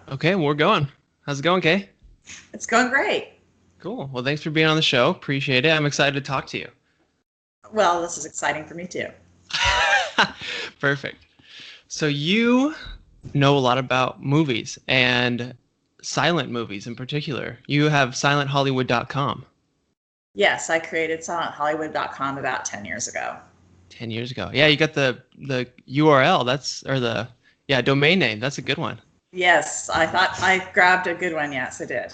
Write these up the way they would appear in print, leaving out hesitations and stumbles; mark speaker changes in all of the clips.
Speaker 1: Okay, we're going. How's it going, Kay?
Speaker 2: It's going great.
Speaker 1: Cool. Well, thanks for being on the show. Appreciate it. I'm excited to talk to you.
Speaker 2: Well, this is exciting for me too.
Speaker 1: Perfect. So you know a lot about movies and silent movies in particular. You have silenthollywood.com.
Speaker 2: Yes, I created silenthollywood.com about 10 years ago.
Speaker 1: 10 years ago. Yeah, you got the URL. Domain name. That's a good one.
Speaker 2: Yes, I thought I grabbed a good one. Yes, I did.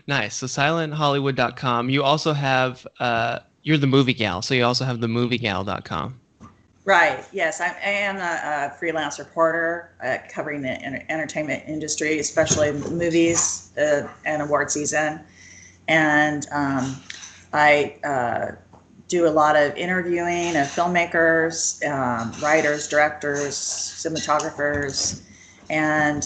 Speaker 1: Nice. So silenthollywood.com. You also have you're the movie gal, so you also have the moviegal.com.
Speaker 2: Right. Yes, I am a freelance reporter covering the entertainment industry, especially movies and award season. And I do a lot of interviewing of filmmakers, writers, directors, cinematographers, and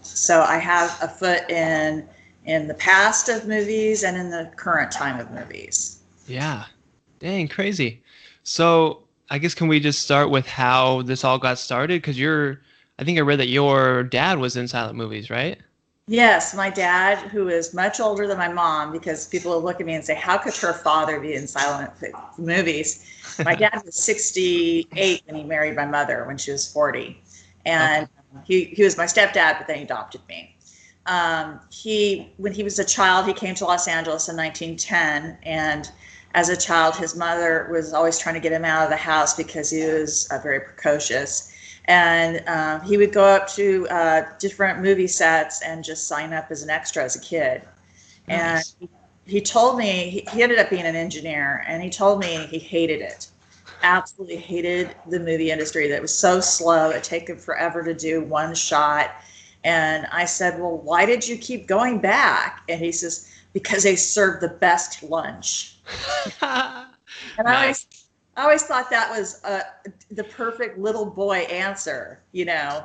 Speaker 2: so I have a foot in the past of movies and in the current time of movies.
Speaker 1: Yeah. Dang, crazy. So I guess can we just start with how this all got started? Because I think I read that your dad was in silent movies, right?
Speaker 2: Yes, my dad, who is much older than my mom, because people will look at me and say, how could her father be in silent movies? My dad was 68 when he married my mother when she was 40. And
Speaker 1: Okay.
Speaker 2: he was my stepdad, but then he adopted me. When he was a child, he came to Los Angeles in 1910. And as a child, his mother was always trying to get him out of the house because he was very precocious. And he would go up to different movie sets and just sign up as an extra as a kid. And
Speaker 1: Nice.
Speaker 2: he told me he ended up being an engineer, and he told me he hated it, absolutely hated the movie industry. That it was so slow. It took him forever to do one shot. And I said, well, why did you keep going back? And he says, because they served the best lunch. And
Speaker 1: Nice.
Speaker 2: I always thought that was the perfect little boy answer, you know.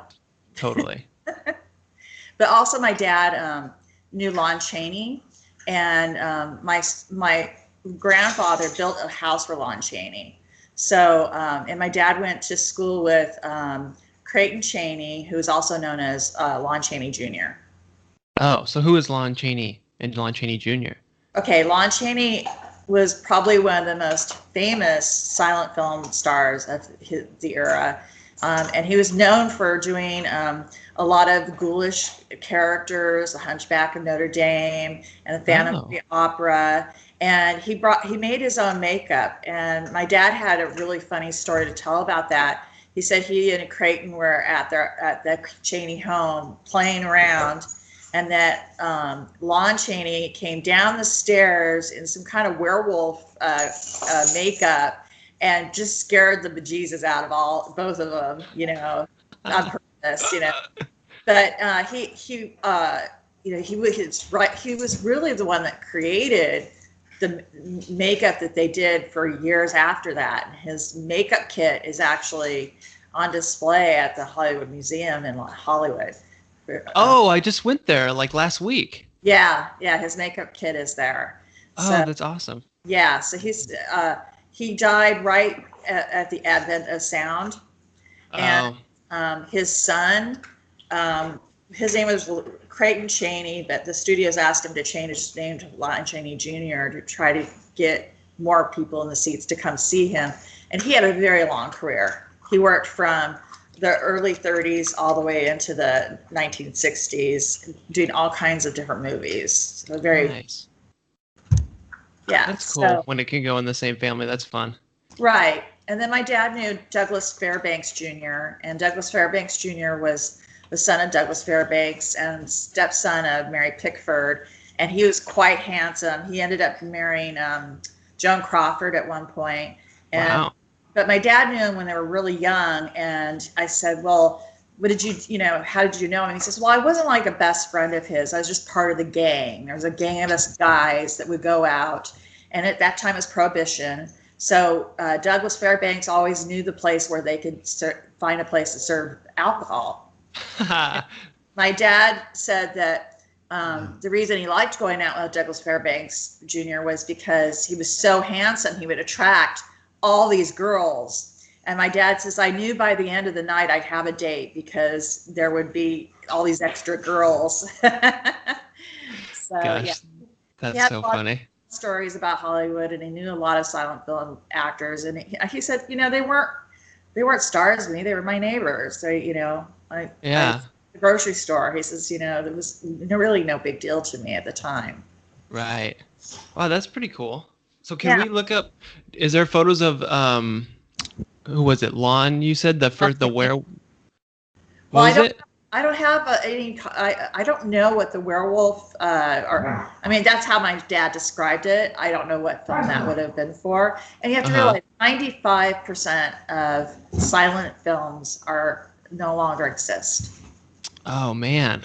Speaker 1: Totally.
Speaker 2: But also, my dad knew Lon Chaney, and my grandfather built a house for Lon Chaney. So, and my dad went to school with Creighton Chaney, who is also known as Lon Chaney Jr.
Speaker 1: Oh, so who is Lon Chaney and Lon Chaney Jr.?
Speaker 2: Okay, Lon Chaney was probably one of the most famous silent film stars of the era. And he was known for doing a lot of ghoulish characters, The Hunchback of Notre Dame and the Phantom of
Speaker 1: Oh,
Speaker 2: the Opera. And he made his own makeup. And my dad had a really funny story to tell about that. He said he and Creighton were at the Chaney home playing around, and that Lon Chaney came down the stairs in some kind of werewolf makeup and just scared the bejesus out of both of them, on purpose, But he was really the one that created the makeup that they did for years after that. And his makeup kit is actually on display at the Hollywood Museum in Hollywood.
Speaker 1: oh, I just went there like last week.
Speaker 2: Yeah, his makeup kit is there.
Speaker 1: Oh,
Speaker 2: So
Speaker 1: that's awesome.
Speaker 2: yeah, so he died right at the advent of sound, and
Speaker 1: Oh,
Speaker 2: his son, his name was Creighton Chaney, but the studios asked him to change his name to Lon Chaney Jr. to try to get more people in the seats to come see him. And he had a very long career. He worked from the early 30s all the way into the 1960s, doing all kinds of different movies. So very,
Speaker 1: nice.
Speaker 2: yeah.
Speaker 1: That's cool
Speaker 2: So
Speaker 1: when it can go in the same family. That's fun.
Speaker 2: right. And then my dad knew Douglas Fairbanks Jr., and Douglas Fairbanks Jr. was the son of Douglas Fairbanks and stepson of Mary Pickford. And he was quite handsome. He ended up marrying Joan Crawford at one point. And
Speaker 1: Wow.
Speaker 2: but my dad knew him when they were really young. And I said, well, what did how did you know him? And he says, well, I wasn't like a best friend of his. I was just part of the gang. There was a gang of us guys that would go out. And at that time it was Prohibition. So Douglas Fairbanks always knew the place where they could find a place to serve alcohol. My dad said that the reason he liked going out with Douglas Fairbanks Jr. was because he was so handsome, he would attract all these girls. And my dad says, I knew by the end of the night I'd have a date because there would be all these extra girls. So,
Speaker 1: Gosh,
Speaker 2: yeah. He
Speaker 1: that's
Speaker 2: had
Speaker 1: so
Speaker 2: a lot of
Speaker 1: funny.
Speaker 2: stories about Hollywood, and he knew a lot of silent film actors. And he said, they weren't stars to me. They were my neighbors. So,
Speaker 1: Yeah,
Speaker 2: the grocery store. He says, there was really no big deal to me at the time.
Speaker 1: right. Wow, that's pretty cool. So can
Speaker 2: Yeah.
Speaker 1: we look up, is there photos of who was it? Lon, you said the where what
Speaker 2: Well,
Speaker 1: was it?
Speaker 2: I don't have any. I don't know what the werewolf. Or I mean, that's how my dad described it. I don't know what film that would have been for. And you have to
Speaker 1: Uh-huh.
Speaker 2: realize, 95% of silent films are no longer exist.
Speaker 1: Oh man.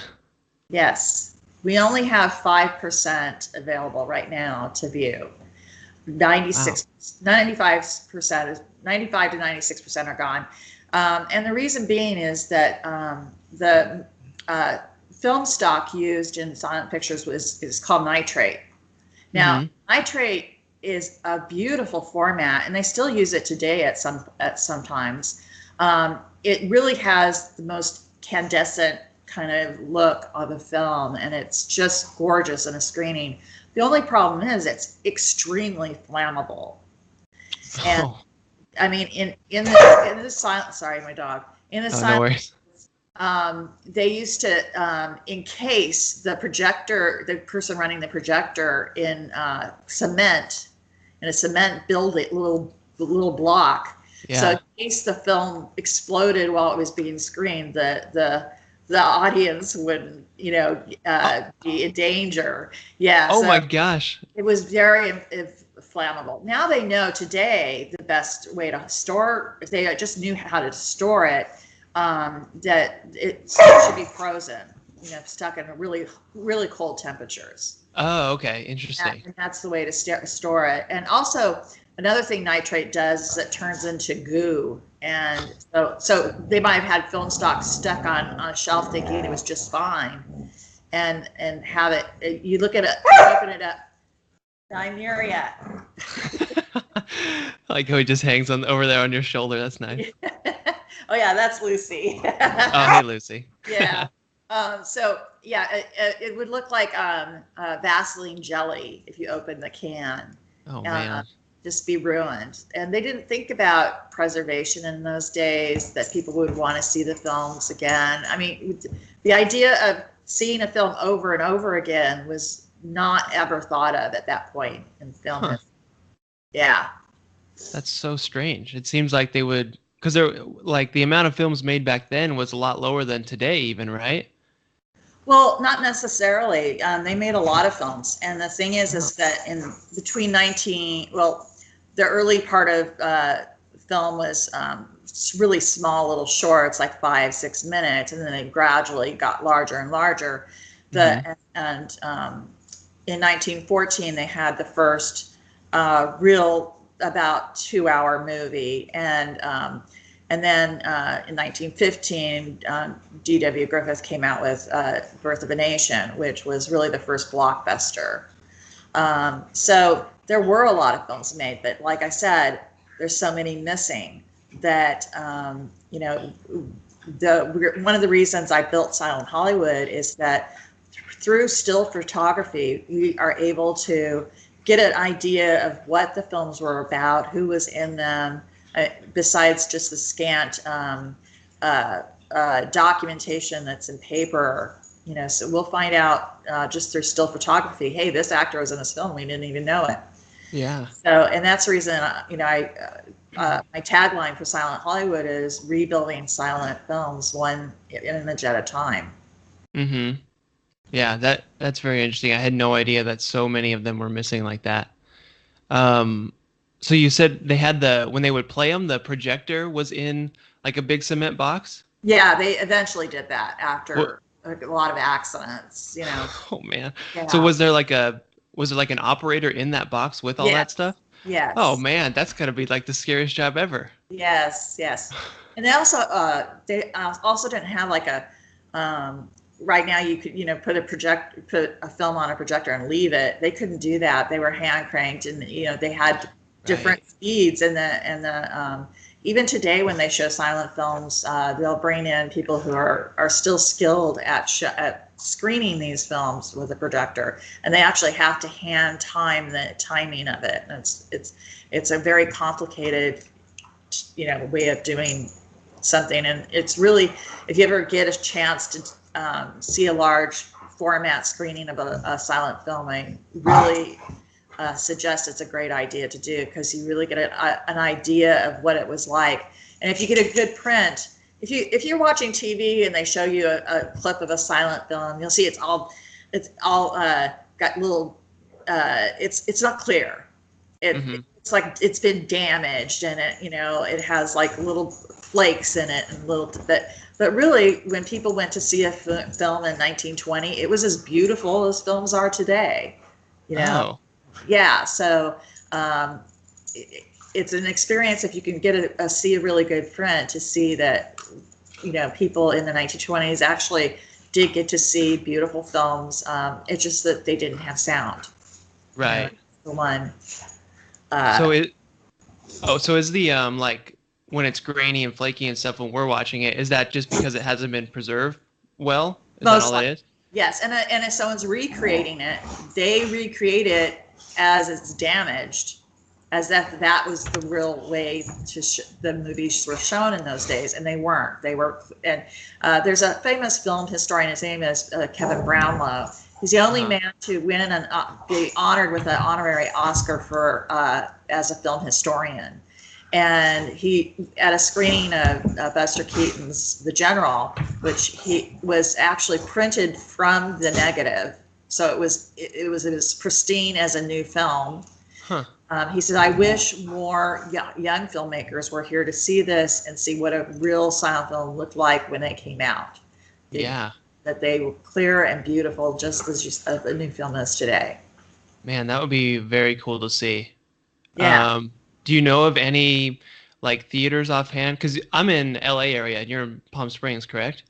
Speaker 2: Yes, we only have 5% available right now to view.
Speaker 1: Wow.
Speaker 2: 95% is 95 to 96% are gone. And the reason being is that the film stock used in silent pictures is called nitrate. Now,
Speaker 1: Mm-hmm.
Speaker 2: nitrate is a beautiful format, and they still use it today at sometimes. It really has the most candescent kind of look of the film, and it's just gorgeous in a screening. The only problem is it's extremely flammable. And
Speaker 1: Oh,
Speaker 2: I mean, in the silent, sorry, my dog. In the
Speaker 1: oh, no
Speaker 2: silent,
Speaker 1: worries.
Speaker 2: they used to encase the projector, the person running the projector, in cement, in a cement building, little block. So
Speaker 1: Yeah.
Speaker 2: in case the film exploded while it was being screened, the audience wouldn't, be in danger. Yeah.
Speaker 1: Oh
Speaker 2: So
Speaker 1: my gosh.
Speaker 2: it was very flammable. Now they know today the best way to store, if they just knew how to store it, that it should be frozen, stuck in really, really cold temperatures.
Speaker 1: Oh, okay. Interesting.
Speaker 2: And that's the way to store it. And also, another thing nitrate does is it turns into goo. And so they might have had film stock stuck on a shelf thinking it was just fine. And have it, you look at it, you open it up, Nymeria.
Speaker 1: Like how he just hangs on over there on your shoulder. That's nice.
Speaker 2: Oh yeah, that's Lucy.
Speaker 1: Oh, hey, Lucy.
Speaker 2: Yeah. So yeah, it would look like Vaseline jelly if you open the can.
Speaker 1: Oh
Speaker 2: Uh,
Speaker 1: man.
Speaker 2: just be ruined. And they didn't think about preservation in those days, that people would want to see the films again. I mean, the idea of seeing a film over and over again was not ever thought of at that point in film.
Speaker 1: Huh.
Speaker 2: Yeah.
Speaker 1: That's so strange. It seems like they would, because they're like the amount of films made back then was a lot lower than today, even, right?
Speaker 2: Well, not necessarily. They made a lot of films, and the thing is that in between the early part of film was really small little shorts, like 5-6 minutes, and then they gradually got larger and larger. And in 1914, they had the first real about 2-hour movie, and then in 1915, D.W. Griffith came out with Birth of a Nation, which was really the first blockbuster. So there were a lot of films made, but like I said, there's so many missing that, one of the reasons I built Silent Hollywood is that through still photography, we are able to get an idea of what the films were about, who was in them, besides just the scant documentation that's in paper. So we'll find out just through still photography, hey, this actor was in this film, we didn't even know it.
Speaker 1: Yeah.
Speaker 2: So, and that's the reason, my tagline for Silent Hollywood is rebuilding silent films one image at a time.
Speaker 1: Mm-hmm. Yeah, that's very interesting. I had no idea that so many of them were missing like that. So you said they had when they would play them, the projector was in like a big cement box?
Speaker 2: Yeah, they eventually did that after
Speaker 1: What?
Speaker 2: a lot of accidents,
Speaker 1: Oh man. So
Speaker 2: Yeah.
Speaker 1: was there like an operator in that box with all that
Speaker 2: Yes.
Speaker 1: stuff? Oh
Speaker 2: Yes.
Speaker 1: man, that's gotta be like the scariest job ever.
Speaker 2: Yes. Yes. And they also didn't have like a right now you could put a film on a projector and leave it. They couldn't do that. They were hand cranked, and they had different
Speaker 1: Right.
Speaker 2: speeds, and the even today when they show silent films, they'll bring in people who are still skilled at screening these films with a projector, and they actually have to hand time the timing of it. And it's a very complicated, way of doing something. And it's really, if you ever get a chance to see a large format screening of a silent film, I really suggest it's a great idea to do, because you really get an idea of what it was like. And if you get a good print, if you're watching TV and they show you a clip of a silent film, you'll see it's all got little it's not clear. It's like it's been damaged, and it has like little flakes in it and little but really, when people went to see a film in 1920, it was as beautiful as films are today.
Speaker 1: Oh.
Speaker 2: Yeah, so it's an experience if you can get see a really good print, to see that people in the 1920s actually did get to see beautiful films. It's just that they didn't have sound.
Speaker 1: Right.
Speaker 2: The one.
Speaker 1: So is the like when it's grainy and flaky and stuff when we're watching it, is that just because it hasn't been preserved well? Is that all it is?
Speaker 2: Yes, and if someone's recreating it, they recreate it as it's damaged, as that was the real way the movies were shown in those days, and they weren't. They were, and there's a famous film historian. His name is Kevin Brownlow. He's the only man to win and be honored with an honorary Oscar for as a film historian. And he, at a screening of Buster Keaton's The General, which he was actually printed from the negative, so it was as pristine as a new film.
Speaker 1: Huh.
Speaker 2: He said, "I wish more young filmmakers were here to see this and see what a real silent film looked like when it came out. That they were clear and beautiful, just as a new film is today."
Speaker 1: Man, that would be very cool to see.
Speaker 2: Yeah.
Speaker 1: Do you know of any like theaters offhand? Because I'm in LA area and you're in Palm Springs, correct?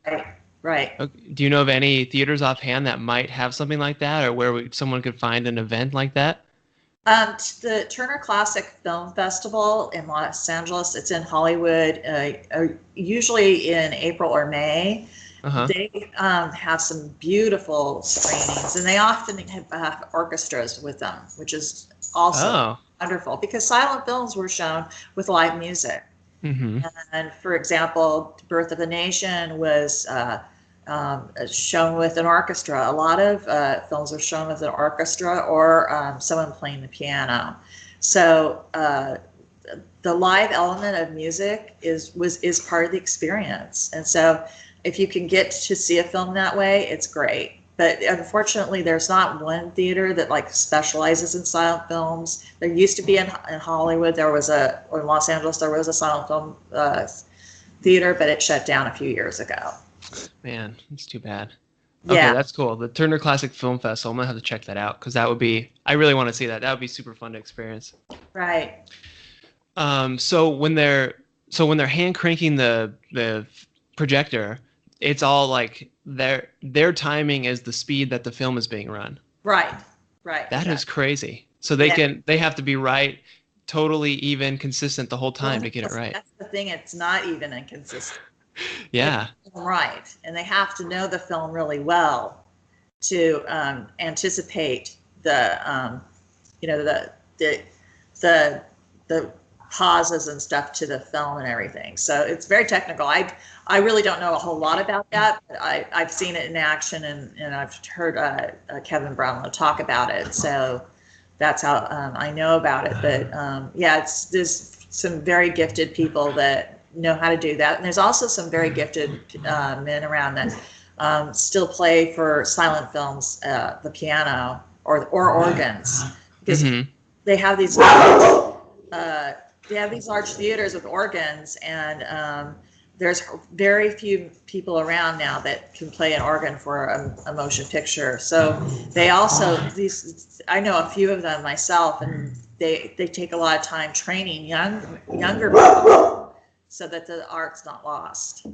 Speaker 2: Right.
Speaker 1: Okay. Do you know of any theaters offhand that might have something like that, or where someone could find an event like that?
Speaker 2: The Turner Classic Film Festival in Los Angeles, it's in Hollywood, usually in April or May. They have some beautiful screenings, and they often have orchestras with them, which is also wonderful, because silent films were shown with live music. And for example, Birth of a Nation was shown with an orchestra. A lot of films are shown with an orchestra or someone playing the piano. So the live element of music is part of the experience. And so if you can get to see a film that way, it's great. But unfortunately, there's not one theater that like specializes in silent films. There used to be in Hollywood. Or in Los Angeles, there was a silent film theater, but it shut down a few years ago.
Speaker 1: Man, it's too bad.
Speaker 2: Yeah.
Speaker 1: Okay, that's cool. The Turner Classic Film Festival. I'm gonna have to check that out, because I really want to see that. That would be super fun to experience.
Speaker 2: Right.
Speaker 1: So when they're hand cranking the projector, it's all like their timing is the speed that the film is being run.
Speaker 2: Right.
Speaker 1: That is crazy. So they have to be right, totally even, consistent the whole time to get it right.
Speaker 2: That's the thing. It's not even and consistent.
Speaker 1: Yeah.
Speaker 2: Right. And they have to know the film really well to anticipate the pauses and stuff to the film and everything. So it's very technical. I really don't know a whole lot about that, but I've seen it in action, and I've heard Kevin Brownlow talk about it. So that's how I know about it. But there's some very gifted people that know how to do that, and there's also some very gifted men around that still play for silent films, the piano or organs, because they have these large theaters with organs, and there's very few people around now that can play an organ for a motion picture. So they also I know a few of them myself, and they take a lot of time training younger people, so that the art's not lost.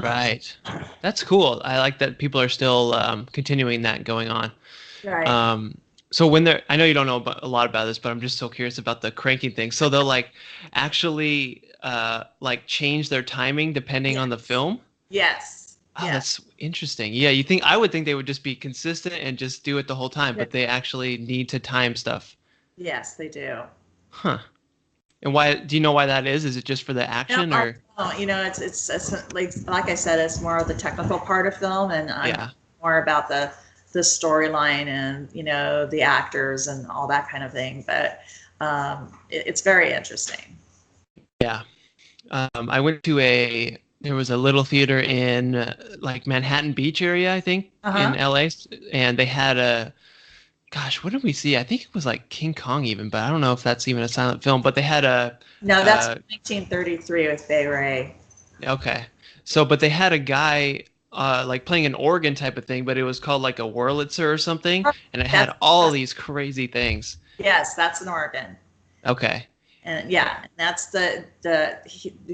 Speaker 1: Right. That's cool. I like that people are still continuing that going on.
Speaker 2: Right.
Speaker 1: So when they're, I know you don't know a lot about this, but I'm just so curious about the cranking thing. So they'll like actually like change their timing depending on the
Speaker 2: Yes.
Speaker 1: film.
Speaker 2: Yes.
Speaker 1: Oh,
Speaker 2: Yes.
Speaker 1: that's interesting. Yeah, I would think they would just be consistent and just do it the whole time, but they actually need to time stuff.
Speaker 2: Yes, they do.
Speaker 1: Huh. And why, do you know why that is? Is it just for the
Speaker 2: No,
Speaker 1: action
Speaker 2: I
Speaker 1: or?
Speaker 2: don't. It's like I said, it's more of the technical part of film, and I'm
Speaker 1: Yeah.
Speaker 2: more about the storyline and the actors and all that kind of thing. But it's very interesting.
Speaker 1: Yeah. I went to there was a little theater in like Manhattan Beach area, I think,
Speaker 2: Uh
Speaker 1: in
Speaker 2: huh.
Speaker 1: LA, and they had gosh, what did we see? I think it was like King Kong even, but I don't know if that's even a silent film, but they had
Speaker 2: No, that's
Speaker 1: uh,
Speaker 2: 1933 with Bay Ray.
Speaker 1: okay. So, but they had a guy, like playing an organ type of thing, but it was called like a Wurlitzer or something, and it
Speaker 2: That's
Speaker 1: had all these crazy things.
Speaker 2: yes, that's an organ.
Speaker 1: Okay.
Speaker 2: And yeah, that's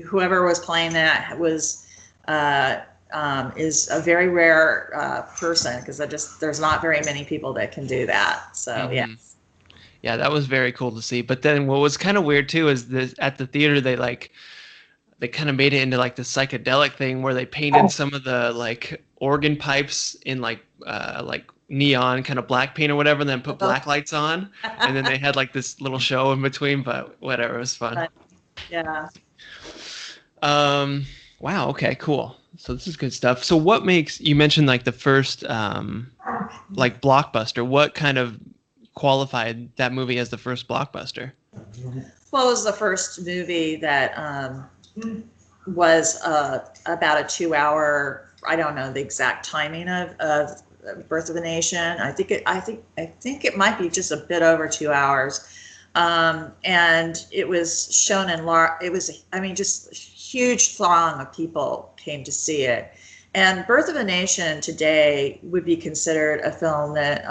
Speaker 2: whoever was playing that was uh, is a very rare person because there's not very many people that can do that. So yeah.
Speaker 1: hmm Yeah, that was very cool to see. But then what was kind of weird too is this at the theater they kind of made it into like the psychedelic thing where they painted some of the like organ pipes in like neon kind of black paint or whatever, and then put black lights on, and then they had like this little show in between. But whatever, it was fun.
Speaker 2: But, yeah.
Speaker 1: Um, wow. Okay. Cool. So this is good stuff. So what makes you mentioned like the first like blockbuster? What kind of qualified that movie as the first blockbuster?
Speaker 2: Well, it was the first movie that was about a 2 hour. I don't know the exact timing of Birth of a Nation. I think it might be just a bit over 2 hours, and it was shown in It was, I mean, just a huge throng of people came to see it. And Birth of a Nation today would be considered a film that,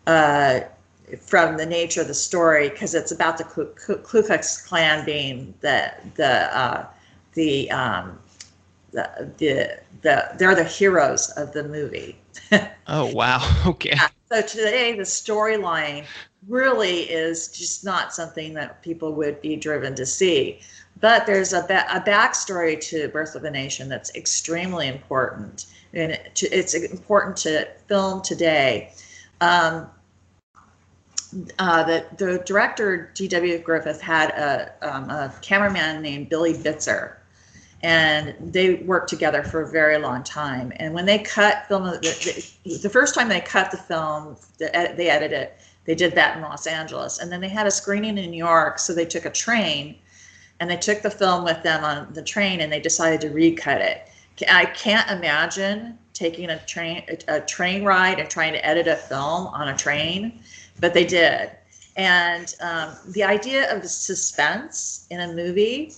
Speaker 2: uh, from the nature of the story, because it's about the Ku Klux Klan being the they're the heroes of the movie.
Speaker 1: Oh wow. Okay.
Speaker 2: Yeah. So today the storyline really is just not something that people would be driven to see. But there's a backstory to Birth of a Nation that's extremely important, and it's important to film today. Um, the director D.W. Griffith had a cameraman named Billy Bitzer, and they worked together for a very long time. And when they cut film, the first time they cut the film, they edited it. They did that in Los Angeles, and then they had a screening in New York. So they took a train, and they took the film with them on the train, and they decided to recut it. I can't imagine taking a train ride and trying to edit a film on a train, but they did. And the idea of the suspense in a movie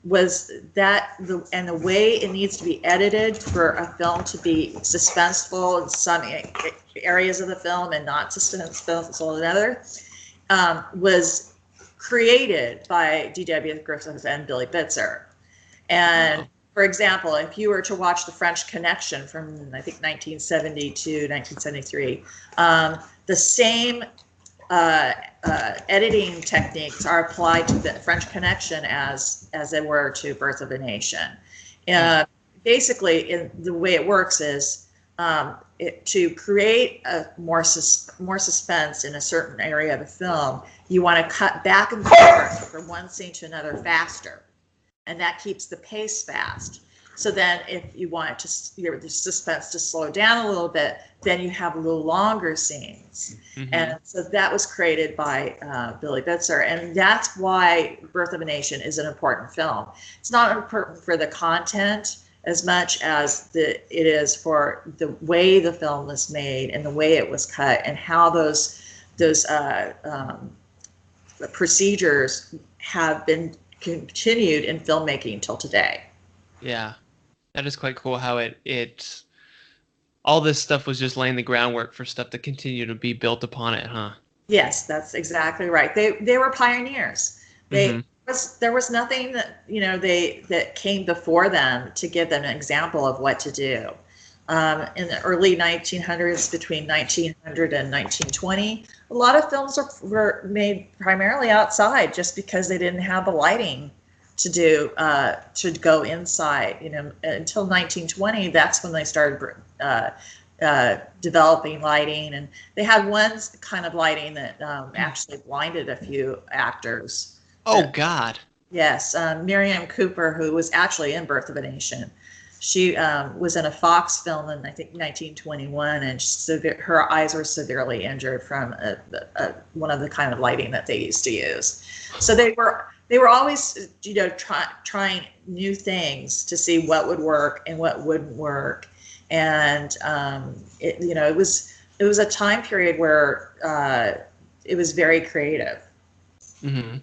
Speaker 2: was the way it needs to be edited for a film to be suspenseful in some areas of the film and not suspenseful in other, was created by D.W. Griffith and Billy Bitzer. And
Speaker 1: Oh.
Speaker 2: for example, if you were to watch The French Connection from, I think, 1970 to 1973, the same editing techniques are applied to the French Connection as they were to Birth of a Nation. Basically, the way it works is to create more suspense in a certain area of the film, you want to cut back and forth from one scene to another faster, and that keeps the pace fast. So then if you want the suspense to slow down a little bit, then you have a little longer scenes.
Speaker 1: Mm-hmm.
Speaker 2: And so that was created by Billy Bitzer. And that's why Birth of a Nation is an important film. It's not important for the content as much as it is for the way the film was made and the way it was cut and how those procedures have been continued in filmmaking till today.
Speaker 1: Yeah. That is quite cool how it all this stuff was just laying the groundwork for stuff to continue to be built upon it, huh?
Speaker 2: Yes, that's exactly right. They were pioneers.
Speaker 1: Mm-hmm.
Speaker 2: There was nothing that that came before them to give them an example of what to do. in the early 1900s, between 1900 and 1920, a lot of films were made primarily outside just because they didn't have the lighting to go inside. Until 1920, that's when they started developing lighting, and they had one kind of lighting that actually blinded a few actors.
Speaker 1: Oh God.
Speaker 2: Yes, Miriam Cooper, who was actually in Birth of a Nation. She was in a Fox film in, I think, 1921, and her eyes were severely injured from one of the kind of lighting that they used to use. So they were always, trying new things to see what would work and what wouldn't work. And it was a time period where it was very creative.
Speaker 1: Mm-hmm.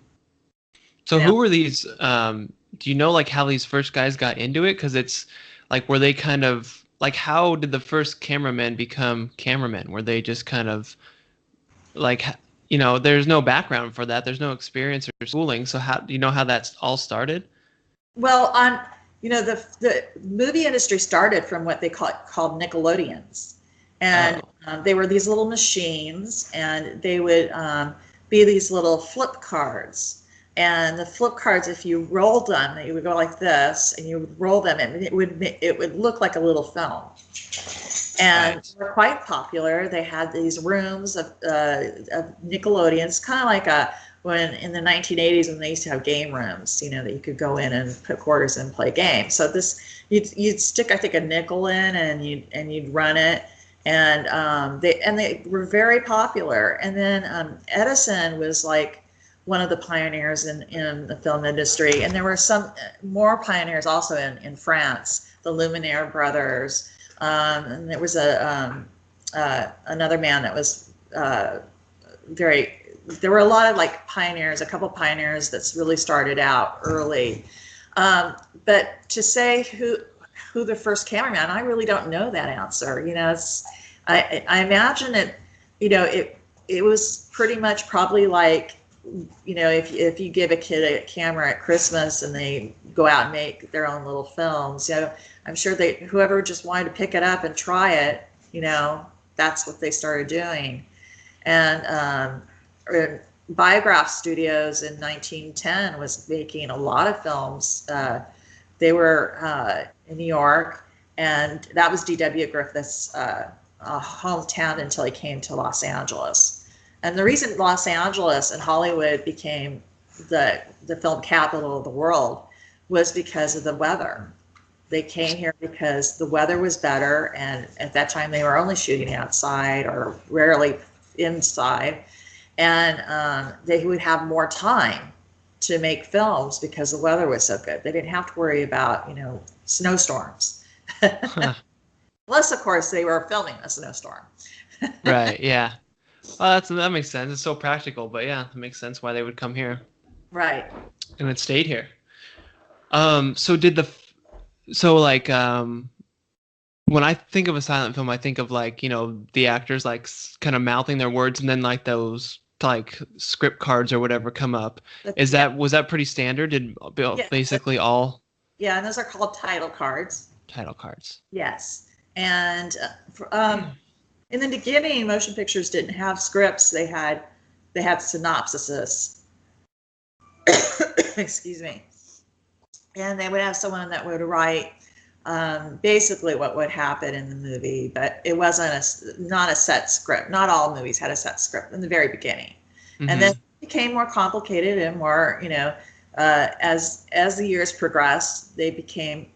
Speaker 1: So who were these? Do you know like how these first guys got into it? Because it's like, were they kind of like, how did the first cameramen become cameramen? Were they just kind of like, there's no background for that. There's no experience or schooling. So how do you know how that's all started?
Speaker 2: Well, the movie industry started from what they called Nickelodeons, and they were these little machines, and they would be these little flip cards. And the flip cards, if you rolled them, you would go like this, and you would roll them, and it would look like a little film. And
Speaker 1: Right.
Speaker 2: they were quite popular. They had these rooms of Nickelodeons, kind of like when in the 1980s when they used to have game rooms, that you could go in and put quarters in and play games. So you'd stick, I think, a nickel in, and you'd run it. And they were very popular. And then Edison was like one of the pioneers in the film industry. And there were some more pioneers also in France, the Lumiere brothers. And there was another man that was there were a lot of like pioneers, a couple pioneers that's really started out early. But to say who the first cameraman, I really don't know that answer. I imagine it, it was pretty much probably like, if you give a kid a camera at Christmas and they go out and make their own little films, I'm sure whoever just wanted to pick it up and try it, that's what they started doing. And Biograph Studios in 1910 was making a lot of films. They were in New York, and that was D.W. Griffith's hometown until he came to Los Angeles. And the reason Los Angeles and Hollywood became the film capital of the world was because of the weather. They came here because the weather was better, and at that time they were only shooting outside or rarely inside. And they would have more time to make films because the weather was so good. They didn't have to worry about, snowstorms. Unless, of course, they were filming a snowstorm.
Speaker 1: Right. Yeah. Well, that makes sense. It's so practical, but yeah, it makes sense why they would come here.
Speaker 2: Right.
Speaker 1: And it stayed here. So like when I think of a silent film, I think of like, the actors like kind of mouthing their words, and then like those like script cards or whatever come up. Was that pretty standard? Did basically all?
Speaker 2: Yeah, and those are called title cards.
Speaker 1: Title cards.
Speaker 2: Yes. And in the beginning, motion pictures didn't have scripts. They had synopsises. Excuse me. And they would have someone that would write basically what would happen in the movie, but it wasn't not a set script. Not all movies had a set script in the very beginning. Mm-hmm. And then it became more complicated and more, as the years progressed, they became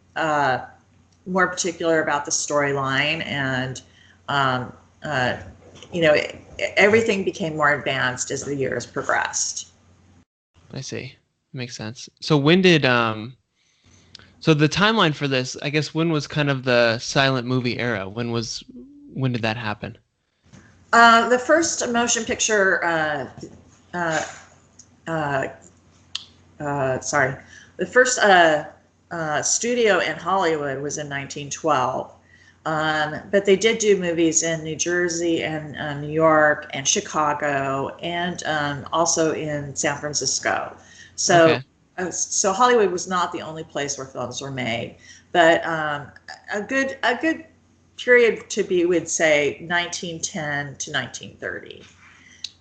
Speaker 2: more particular about the storyline, and everything became more advanced as the years progressed.
Speaker 1: I see. Makes sense. So when did so the timeline for this, I guess, when was kind of the silent movie era? When did that happen?
Speaker 2: The first motion picture the first studio in Hollywood was in 1912. But they did do movies in New Jersey and New York and Chicago, and also in San Francisco. So, okay. So Hollywood was not the only place where films were made, but a good period to be, would say 1910 to 1930.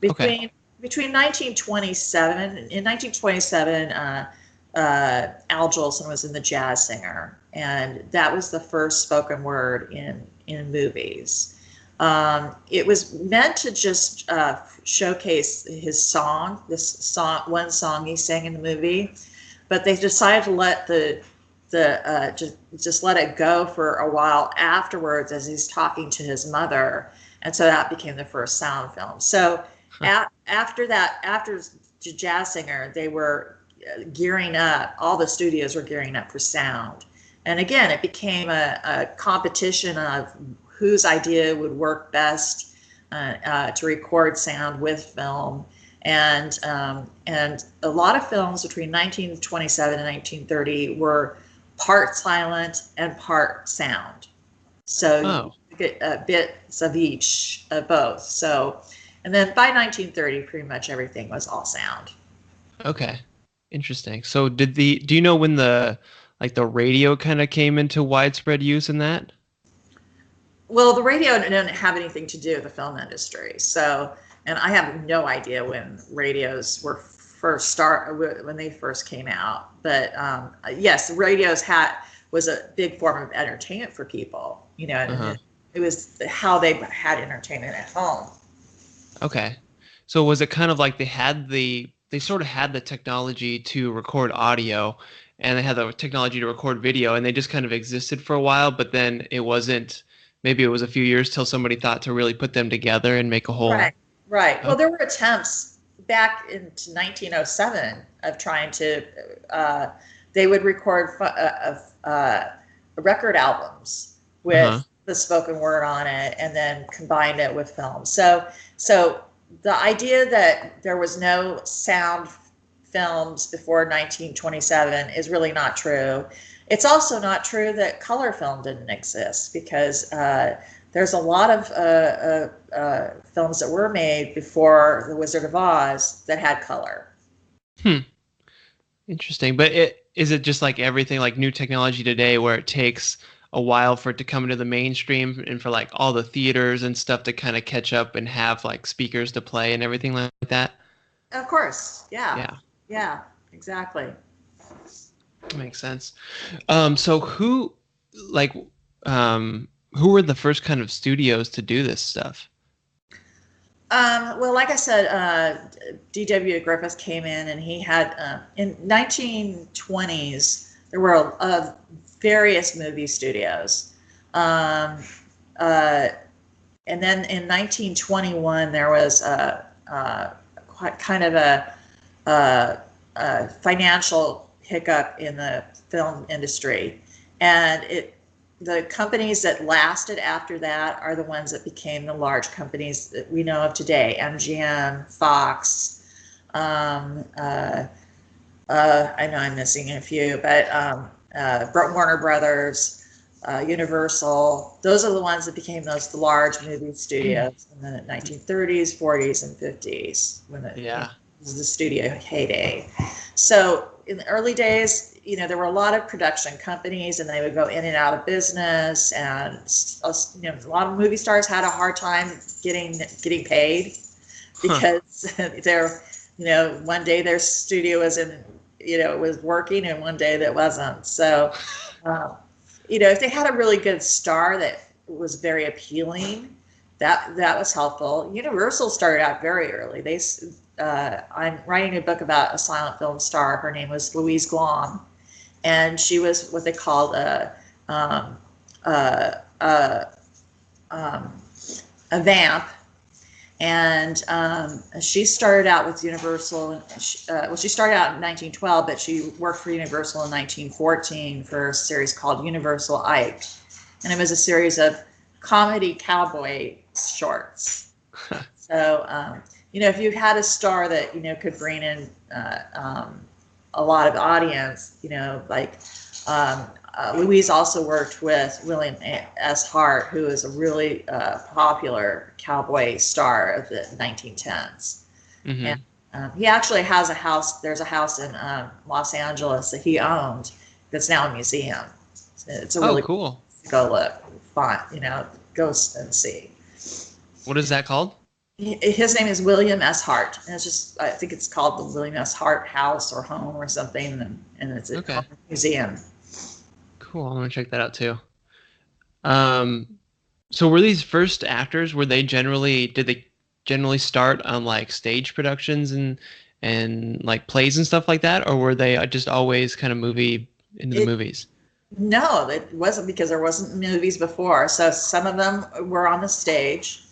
Speaker 1: Okay.
Speaker 2: Between 1927, in 1927, Al Jolson was in The Jazz Singer, and that was the first spoken word in movies. It was meant to just showcase his song, one song he sang in the movie, but they decided to let just let it go for a while afterwards as he's talking to his mother, and so that became the first sound film. So after that, after The Jazz Singer, they were gearing up. All the studios were gearing up for sound, and again, it became a competition of whose idea would work best to record sound with film. And a lot of films between 1927 and 1930 were part silent and part sound. So you get bits of each, of both. So, and then by 1930, pretty much everything was all sound.
Speaker 1: Okay. Interesting. So do you know when the radio kind of came into widespread use in that?
Speaker 2: Well, the radio didn't have anything to do with the film industry. So, and I have no idea when radios were when they first came out. But yes, radios was a big form of entertainment for people. You know, and it was how they had entertainment at home.
Speaker 1: Okay. So was it kind of like they sort of had the technology to record audio, and they had the technology to record video, and they just kind of existed for a while, but then it wasn't. Maybe it was a few years till somebody thought to really put them together and make a whole.
Speaker 2: Right. Well, there were attempts back into 1907 of trying to. They would record record albums with the spoken word on it, and then combine it with film. So the idea that there was no sound films before 1927 is really not true. It's also not true that color film didn't exist, because there's a lot of films that were made before The Wizard of Oz that had color.
Speaker 1: Interesting. But is it just like everything, like new technology today, where it takes a while for it to come into the mainstream and for like all the theaters and stuff to kind of catch up and have like speakers to play and everything like that?
Speaker 2: Of course. Yeah, exactly.
Speaker 1: Makes sense. So who were the first kind of studios to do this stuff?
Speaker 2: Well, like I said, D.W. Griffith came in, and he had in 1920s there were various movie studios, and then in 1921 there was kind of a financial hiccup in the film industry, and the companies that lasted after that are the ones that became the large companies that we know of today: MGM, Fox. I know I'm missing a few, but Warner Brothers, Universal. Those are the ones that became the large movie studios in the 1930s, 40s, and 50s when was the studio heyday. So in the early days, there were a lot of production companies, and they would go in and out of business, and a lot of movie stars had a hard time getting paid, because they're one day their studio was was working, and one day that wasn't. So if they had a really good star that was very appealing, that was helpful. Universal started out very early. I'm writing a book about a silent film star. Her name was Louise Glom, and she was what they called a vamp. And she started out with Universal. She started out in 1912, but she worked for Universal in 1914 for a series called Universal Ike, and it was a series of comedy cowboy shorts. So if you had a star that could bring in a lot of audience, Louise also worked with William S. Hart, who is a really popular cowboy star of the 1910s. And he actually has a house. There's a house in Los Angeles that he owned that's now a museum. It's a really
Speaker 1: cool.
Speaker 2: Go look go and see.
Speaker 1: What is that called?
Speaker 2: His name is William S. Hart, and I think it's called the William S. Hart House or Home or something, and it's a
Speaker 1: Okay,
Speaker 2: museum.
Speaker 1: cool. I'm gonna check that out too. Um, so were these first actors, did they generally start on like stage productions and like plays and stuff like that, or were they just always kind of movie into the
Speaker 2: It
Speaker 1: movies?
Speaker 2: No, it wasn't, because there wasn't movies before. So some of them were on the stage.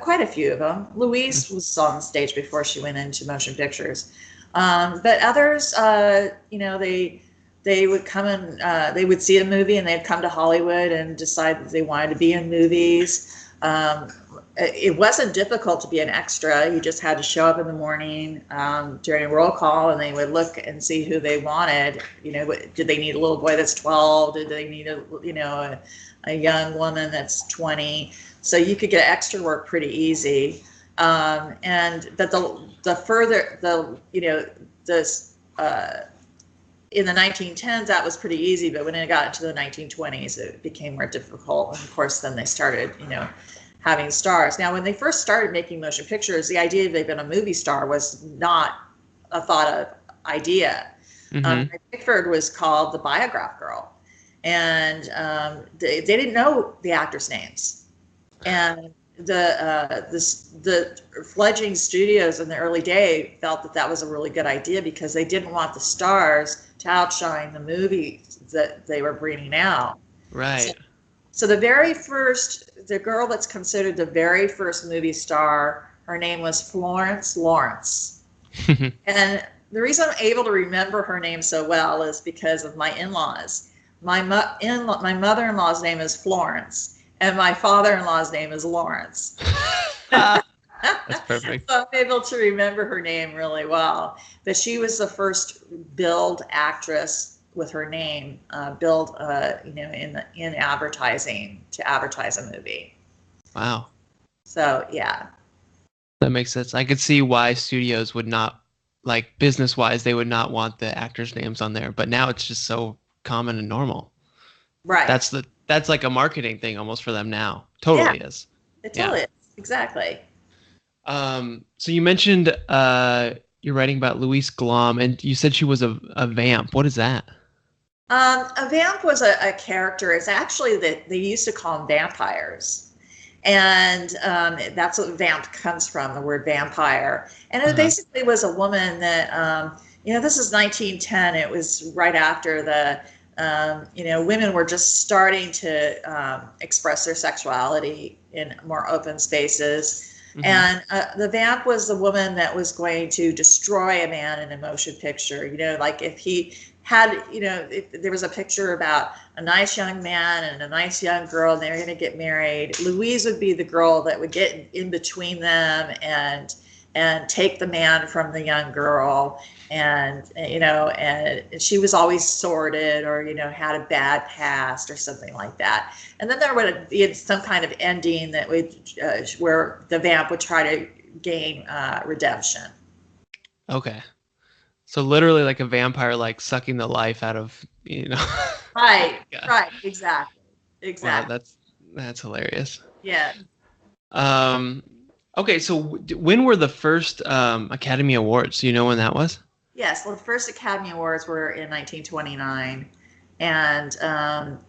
Speaker 2: Quite a few of them.
Speaker 1: Mm.
Speaker 2: Louise was on the stage before she went into motion pictures, but others, they would come and they would see a movie and they'd come to Hollywood and decide that they wanted to be in movies. It wasn't difficult to be an extra. You just had to show up in the morning during a roll call, and they would look and see who they wanted. Did they need a little boy that's 12? Did they need a young woman that's 20? So you could get extra work pretty easy. But in the 1910s, that was pretty easy. But when it got into the 1920s, it became more difficult. And of course, then they started, having stars. Now, when they first started making motion pictures, the idea of they've been a movie star was not a thought of idea.
Speaker 1: Mm-hmm.
Speaker 2: Pickford was called the Biograph Girl, and they didn't know the actors' names. And the fledgling studios in the early day felt that was a really good idea, because they didn't want the stars to outshine the movies that they were bringing out.
Speaker 1: Right.
Speaker 2: So the girl that's considered the very first movie star, her name was Florence Lawrence. And the reason I'm able to remember her name so well is because of my in-laws. My mother-in-law's name is Florence, and my father-in-law's name is Lawrence.
Speaker 1: That's perfect.
Speaker 2: So I'm able to remember her name really well. But she was the first billed actress with her name billed, in advertising to advertise a movie.
Speaker 1: Wow.
Speaker 2: So yeah.
Speaker 1: That makes sense. I could see why studios would not, like business-wise, they would not want the actors' names on there. But now it's just so common and normal.
Speaker 2: Right.
Speaker 1: That's like a marketing thing almost for them now. Totally is.
Speaker 2: It totally is. Exactly.
Speaker 1: So you mentioned you're writing about Louise Glom, and you said she was a vamp. What is that?
Speaker 2: A vamp was a character. It's actually that they used to call them vampires. And that's what vamp comes from, the word vampire. And it basically was a woman that, this is 1910. It was right after women were just starting to express their sexuality in more open spaces. Mm-hmm. And the vamp was the woman that was going to destroy a man in a motion picture. Like if he had, if there was a picture about a nice young man and a nice young girl, and they were going to get married, Louise would be the girl that would get in between them and take the man from the young girl. And she was always sordid, or had a bad past or something like that. And then there would be some kind of ending that would where the vamp would try to gain redemption.
Speaker 1: Okay. So literally like a vampire, like sucking the life out of,
Speaker 2: Right. Yeah. Right. Exactly.
Speaker 1: Wow, that's hilarious.
Speaker 2: Yeah.
Speaker 1: Okay. So when were the first Academy Awards? Do you know when that was?
Speaker 2: Yes. Well, the first Academy Awards were in 1929. And I'm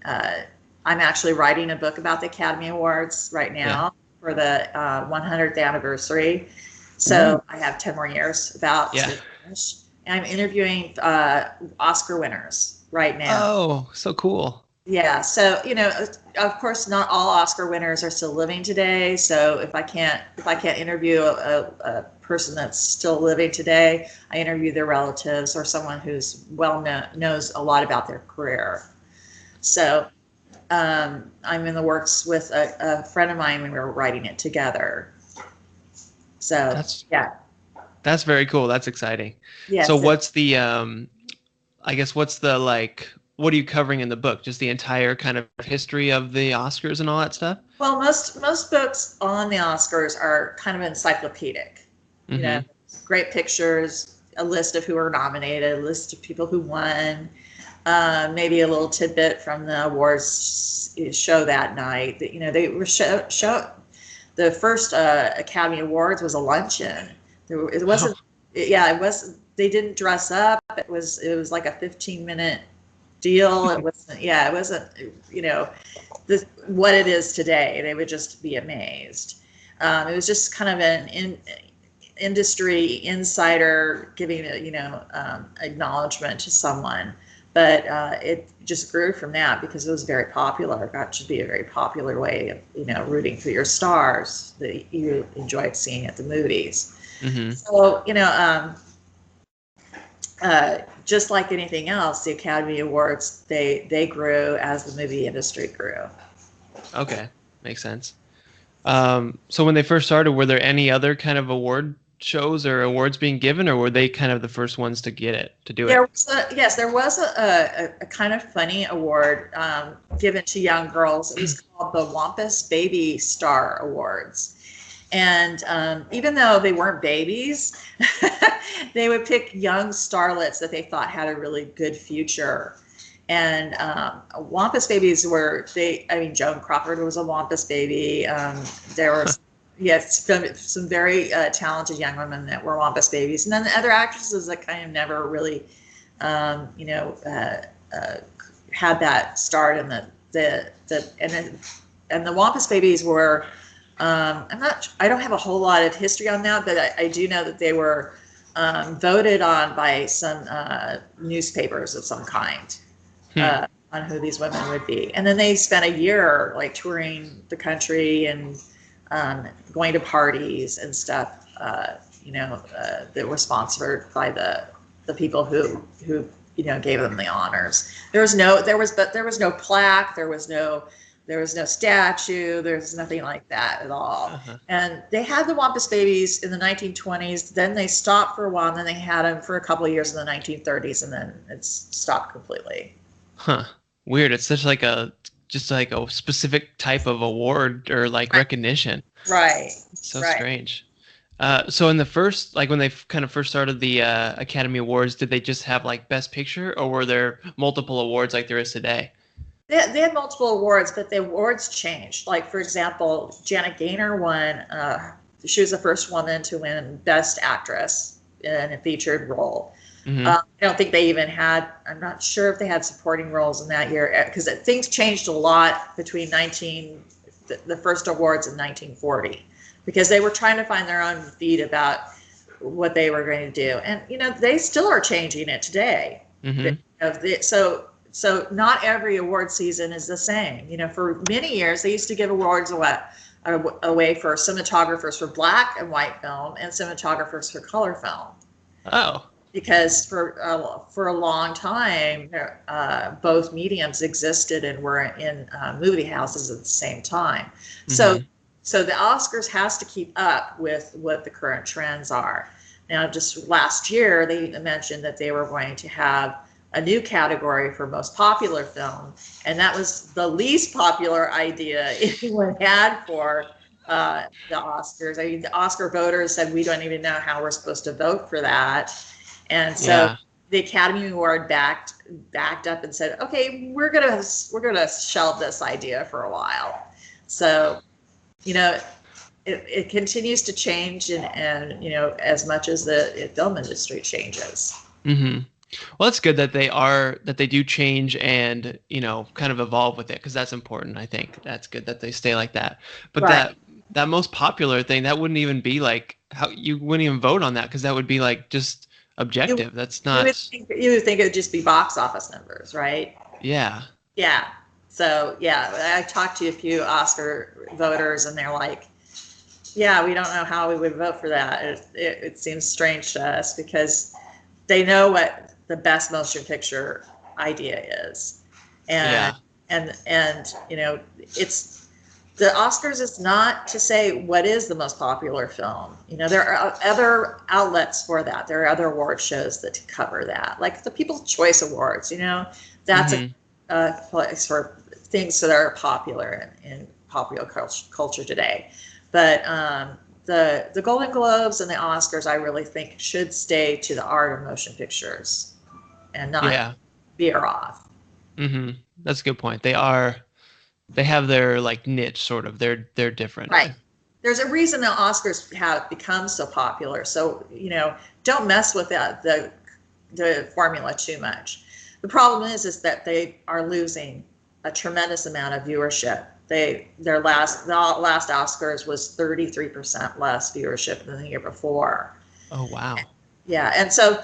Speaker 2: actually writing a book about the Academy Awards right now for the 100th anniversary. So I have 10 more years to finish. And I'm interviewing Oscar winners right now.
Speaker 1: Oh, so cool.
Speaker 2: Yeah. So, of course, not all Oscar winners are still living today. So if I can't interview a person that's still living today, I interview their relatives or someone who's knows a lot about their career. So I'm in the works with a friend of mine when we were writing it together. So
Speaker 1: that's very cool. That's exciting.
Speaker 2: Yeah.
Speaker 1: So what's the what are you covering in the book? Just the entire kind of history of the Oscars and all that stuff?
Speaker 2: Well, most books on the Oscars are kind of encyclopedic. Great pictures, a list of who are nominated, a list of people who won. maybe a little tidbit from the awards show that night. That they were show the first Academy Awards was a luncheon. It wasn't. Yeah, it was. They didn't dress up. It was like a 15-minute deal. It wasn't. Yeah, it wasn't. What it is today. They would just be amazed. It was just kind of an industry insider giving acknowledgement to someone. But it just grew from that because it was very popular. It got to be a very popular way of, rooting for your stars that you enjoyed seeing at the movies.
Speaker 1: Mm-hmm.
Speaker 2: So, just like anything else, the Academy Awards, they grew as the movie industry grew.
Speaker 1: Okay, makes sense. So when they first started, were there any other kind of award shows or awards being given, or were they kind of the first ones to do it?
Speaker 2: There was a kind of funny award given to young girls. It was called the Wampus Baby Star Awards. And even though they weren't babies, they would pick young starlets that they thought had a really good future. And Wampus babies Joan Crawford was a Wampus baby. There were some very talented young women that were Wampus babies, and then the other actresses that kind of never really, had that start. And the Wampus babies were. I don't have a whole lot of history on that, but I do know that they were voted on by some newspapers of some kind. On who these women would be. And then they spent a year like touring the country and going to parties and stuff, that were sponsored by the people who gave them the honors. There was no plaque, there was no statue, there's nothing like that at all. Uh-huh. And they had the Wampus babies in the 1920s, then they stopped for a while, and then they had them for a couple of years in the 1930s, and then it's stopped completely.
Speaker 1: Huh. Weird. It's such like a specific type of award or like recognition.
Speaker 2: Right.
Speaker 1: So strange. So in the first, like when they kind of first started the Academy Awards, did they just have like Best Picture, or were there multiple awards like there is today?
Speaker 2: They had multiple awards, but the awards changed. Like, for example, Janet Gaynor won. She was the first woman to win Best Actress in a featured role. Mm-hmm. I don't think they even had, I'm not sure if they had supporting roles in that year, because things changed a lot between the first awards in 1940, because they were trying to find their own feet about what they were going to do. And, they still are changing it today. Mm-hmm. So not every award season is the same. For many years, they used to give awards away for cinematographers for black and white film and cinematographers for color film.
Speaker 1: Oh.
Speaker 2: Because for a long time, both mediums existed and were in movie houses at the same time. Mm-hmm. So the Oscars has to keep up with what the current trends are. Now, just last year, they mentioned that they were going to have a new category for most popular film, and that was the least popular idea anyone had for the Oscars. I mean, the Oscar voters said, we don't even know how we're supposed to vote for that. And so the Academy Award backed up and said, okay, we're gonna shelve this idea for a while. So, it continues to change, and as much as the film industry changes.
Speaker 1: Mm-hmm. Well, it's good that they do change and kind of evolve with it, because that's important. I think that's good that they stay like that. But
Speaker 2: right.
Speaker 1: that most popular thing, that wouldn't even be like, how you wouldn't even vote on that, because that would be like just objective. That's not.
Speaker 2: You would think it would just be box office numbers, right?
Speaker 1: Yeah.
Speaker 2: Yeah. So I talked to a few Oscar voters, and they're like, "Yeah, we don't know how we would vote for that. It seems strange to us, because they know what the best motion picture idea is, and it's." The Oscars is not to say what is the most popular film. There are other outlets for that. There are other award shows that cover that, like the People's Choice Awards. That's mm-hmm. a place for things that are popular in popular culture today. But the Golden Globes and the Oscars, I really think, should stay to the art of motion pictures, and not veer off.
Speaker 1: Hmm. That's a good point. They have their like niche sort of. They're different.
Speaker 2: Right. There's a reason the Oscars have become so popular. So, don't mess with the formula too much. The problem is that they are losing a tremendous amount of viewership. The last Oscars was 33% less viewership than the year before.
Speaker 1: Oh wow.
Speaker 2: Yeah, and so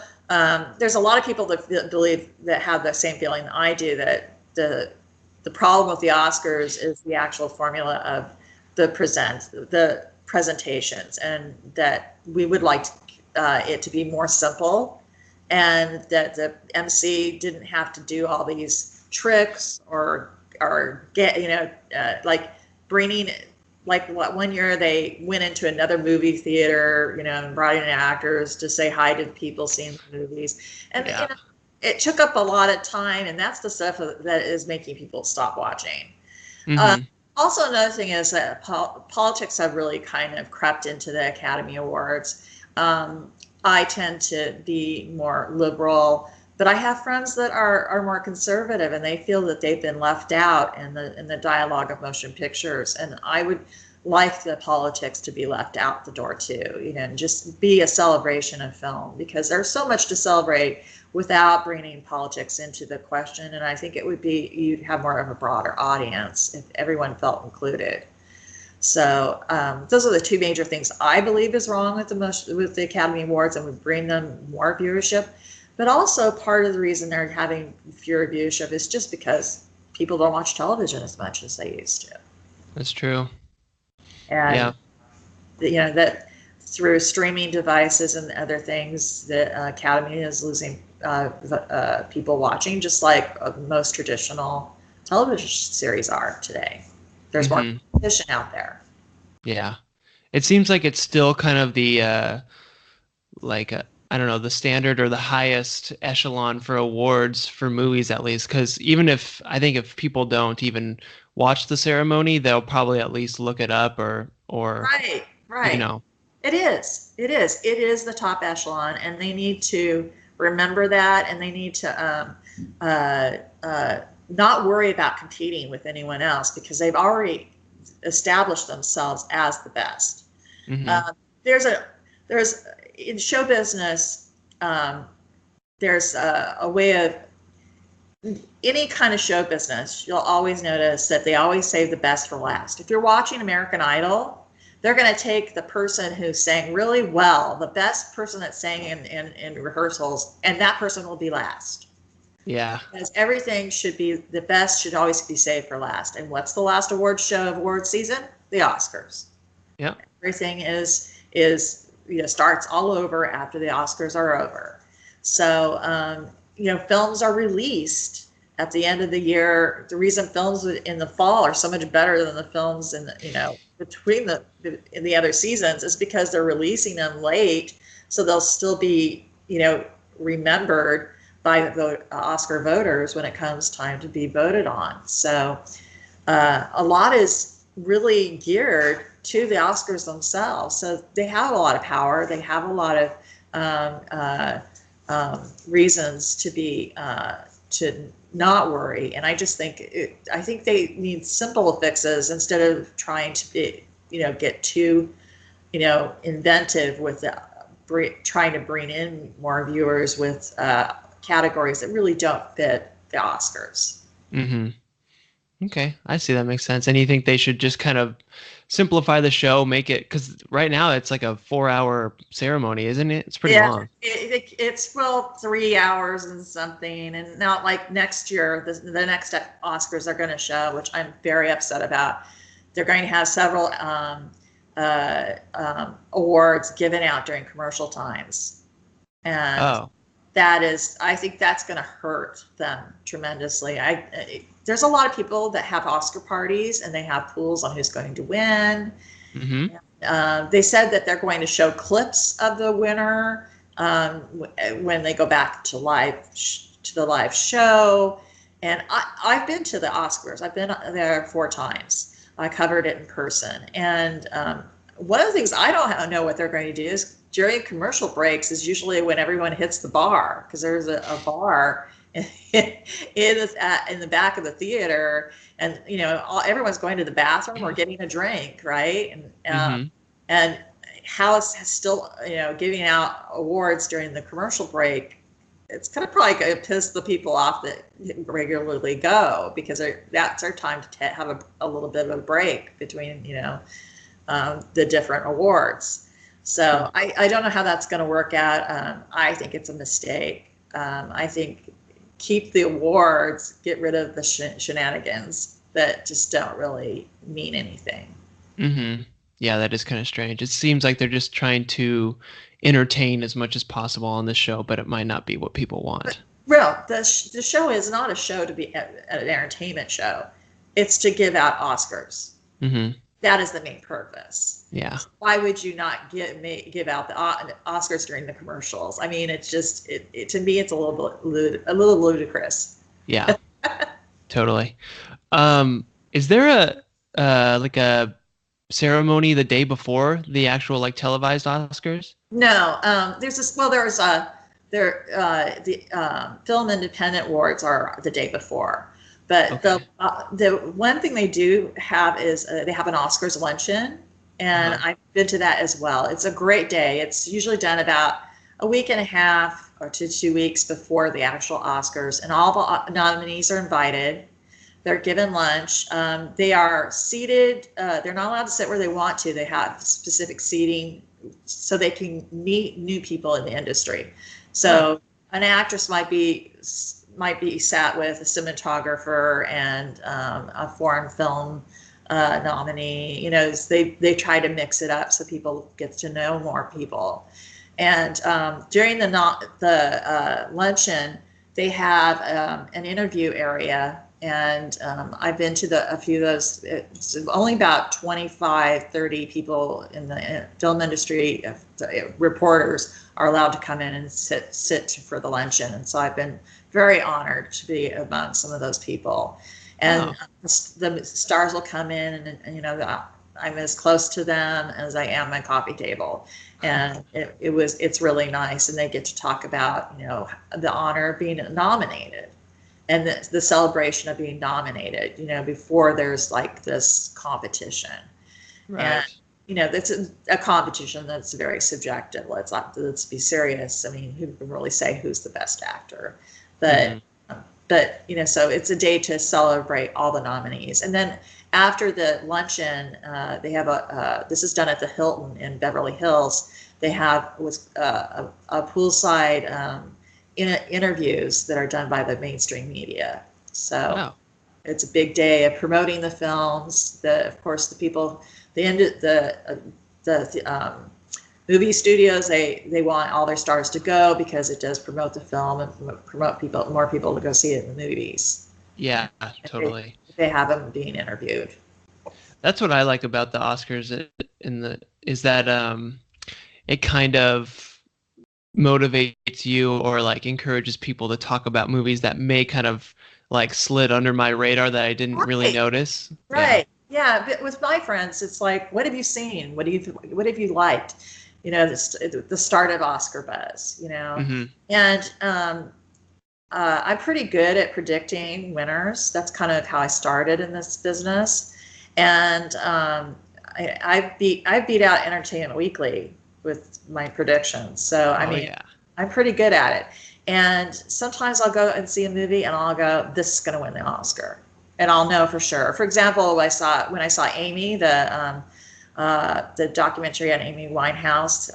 Speaker 2: there's a lot of people that believe that have the same feeling that I do, that the problem with the Oscars is the actual formula of the presentations, and that we would like it to be more simple, and that the MC didn't have to do all these tricks or get like bringing, like what one year they went into another movie theater, and brought in actors to say hi to people seeing the movies, and
Speaker 1: Yeah.
Speaker 2: it took up a lot of time, and that's the stuff that is making people stop watching. Uh,
Speaker 1: Hmm.
Speaker 2: Also, another thing is that politics have really kind of crept into the Academy Awards. I tend to be more liberal, but I have friends that are more conservative, and they feel that they've been left out in the dialogue of motion pictures. And I would like the politics to be left out the door too, and just be a celebration of film, because there's so much to celebrate without bringing politics into the question. And I think you'd have more of a broader audience if everyone felt included. So those are the two major things I believe is wrong with the Academy Awards, and would bring them more viewership. But also, part of the reason they're having fewer viewership is just because people don't watch television as much as they used to,
Speaker 1: That's true.
Speaker 2: and
Speaker 1: Yeah.
Speaker 2: that through streaming devices and other things, the Academy is losing people watching, just like most traditional television series are today. There's more
Speaker 1: Hmm.
Speaker 2: competition out there.
Speaker 1: Yeah. It seems like it's still kind of the like I don't know, the standard or the highest echelon for awards for movies, at least, because even if I think if people don't even watch the ceremony, they'll probably at least look it up or
Speaker 2: Right,
Speaker 1: you
Speaker 2: right.
Speaker 1: know.
Speaker 2: It is. It is. It is the top echelon, and they need to remember that, and they need to not worry about competing with anyone else, because they've already established themselves as the best.
Speaker 1: Hmm.
Speaker 2: Um, there's in show business, um, there's a way of any kind of show business. You'll always notice that they always save the best for last. If you're watching American Idol, they're going to take the person who sang really well, the best person that sang in rehearsals, and that person will be last.
Speaker 1: Yeah.
Speaker 2: Because everything should be, the best should always be saved for last. And what's the last award show of award season? The Oscars.
Speaker 1: Yep.
Speaker 2: Everything is starts all over after the Oscars are over. So films are released at the end of the year. The reason films in the fall are so much better than the films between in the other seasons is because they're releasing them late, so they'll still be remembered by the Oscar voters when it comes time to be voted on. So a lot is really geared to the Oscars themselves. So they have a lot of power. They have a lot of reasons to be to not worry. And I just think I think they need simple fixes instead of trying to be get too inventive with trying to bring in more viewers with categories that really don't fit the Oscars.
Speaker 1: Hmm. Okay, I see that makes sense. And you think they should just kind of simplify the show, make it, because right now it's like a 4 hour ceremony, isn't it? It's pretty
Speaker 2: Yeah,
Speaker 1: long.
Speaker 2: it's 3 hours and something, and now like next year, the next Oscars are going to show, which I'm very upset about. They're going to have several awards given out during commercial times, and
Speaker 1: Oh.
Speaker 2: I think that's going to hurt them tremendously. There's a lot of people that have Oscar parties, and they have pools on who's going to win.
Speaker 1: Hmm.
Speaker 2: They said that they're going to show clips of the winner when they go back to the live show. And I've been to the Oscars. I've been there 4 times. I covered it in person. And one of the things I don't know what they're going to do is during commercial breaks is usually when everyone hits the bar, because there's a bar in the back of the theater, and everyone's going to the bathroom or getting a drink, right? And House has still giving out awards during the commercial break. It's kind of probably going to piss the people off that regularly go, because that's our time to have a little bit of a break between the different awards. So I don't know how that's going to work out. I think it's a mistake. I think keep the awards, get rid of the shenanigans that just don't really mean anything.
Speaker 1: Yeah, that is kind of strange. It seems like they're just trying to entertain as much as possible on this show, but it might not be what people want.
Speaker 2: Well, the show is not a show to be an entertainment show. It's to give out Oscars. That is the main purpose.
Speaker 1: Yeah.
Speaker 2: Why would you not give out the Oscars during the commercials? I mean, it's just to me, it's a little ludicrous.
Speaker 1: Yeah, totally. Is there a ceremony the day before the actual televised Oscars?
Speaker 2: No. The Film Independent Awards are the day before. But
Speaker 1: Okay.
Speaker 2: the one thing they do have is they have an Oscars luncheon, and I've been to that as well. It's a great day. It's usually done about a week and a half or to 2 weeks before the actual Oscars, and all the nominees are invited. They're given lunch. They are seated. They're not allowed to sit where they want to. They have specific seating so they can meet new people in the industry. So an actress might be sat with a cinematographer and a foreign film nominee. They try to mix it up so people get to know more people. And during the luncheon, they have an interview area. And I've been to a few of those. It's only about 25, 30 people in the film industry, reporters, are allowed to come in and sit for the luncheon. And so I've been very honored to be among some of those people. And the stars will come in, and I'm as close to them as I am my coffee table. And it's really nice. And they get to talk about, the honor of being nominated. And the celebration of being nominated, before there's this competition.
Speaker 1: Right.
Speaker 2: And, that's a competition that's very subjective. Let's be serious. I mean, who can really say who's the best actor? But, so it's a day to celebrate all the nominees. And then after the luncheon, they have this is done at the Hilton in Beverly Hills. They have a poolside interviews that are done by the mainstream media. So it's a big day of promoting the films. Of course, the people, the movie studios, they want all their stars to go because it does promote the film and promote more people to go see it in the movies.
Speaker 1: Yeah, totally.
Speaker 2: They have them being interviewed.
Speaker 1: That's what I like about the Oscars is that it kind of motivates you or encourages people to talk about movies that may kind of slid under my radar that I didn't really notice.
Speaker 2: Right. Yeah. But with my friends, it's what have you seen? What have you liked? The start of Oscar buzz, and I'm pretty good at predicting winners. That's kind of how I started in this business. And I beat out Entertainment Weekly with my predictions. So I'm pretty good at it. And sometimes I'll go and see a movie and I'll go, this is going to win the Oscar, and I'll know for sure. For example, when I saw Amy, the documentary on Amy Winehouse,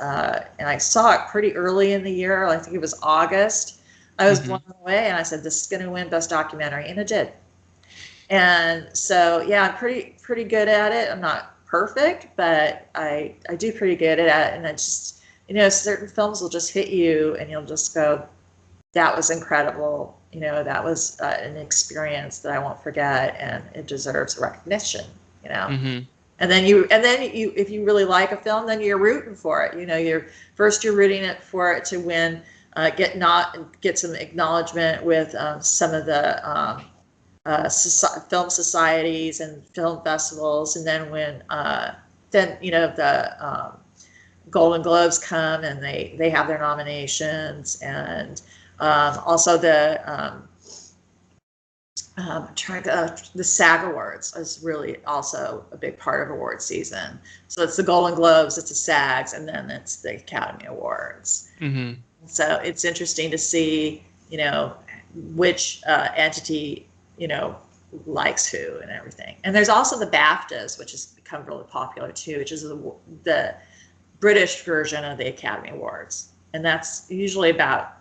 Speaker 2: and I saw it pretty early in the year. I think it was August. I was blown away, and I said, this is going to win Best Documentary, and it did. And so, I'm pretty good at it. I'm not perfect, but I do pretty good at it. And I just, certain films will just hit you and you'll just go, that was incredible. That was an experience that I won't forget, and it deserves recognition, And then you, if you really like a film, then you're rooting for it. You're rooting for it to win, get some acknowledgement with some of the film societies and film festivals, and then when the Golden Globes come and they have their nominations, and Also, the SAG Awards is really also a big part of award season. So it's the Golden Globes, it's the SAGs, and then it's the Academy Awards.
Speaker 1: Mm-hmm.
Speaker 2: So it's interesting to see, which entity, likes who and everything. And there's also the BAFTAs, which has become really popular too, which is the British version of the Academy Awards. And that's usually about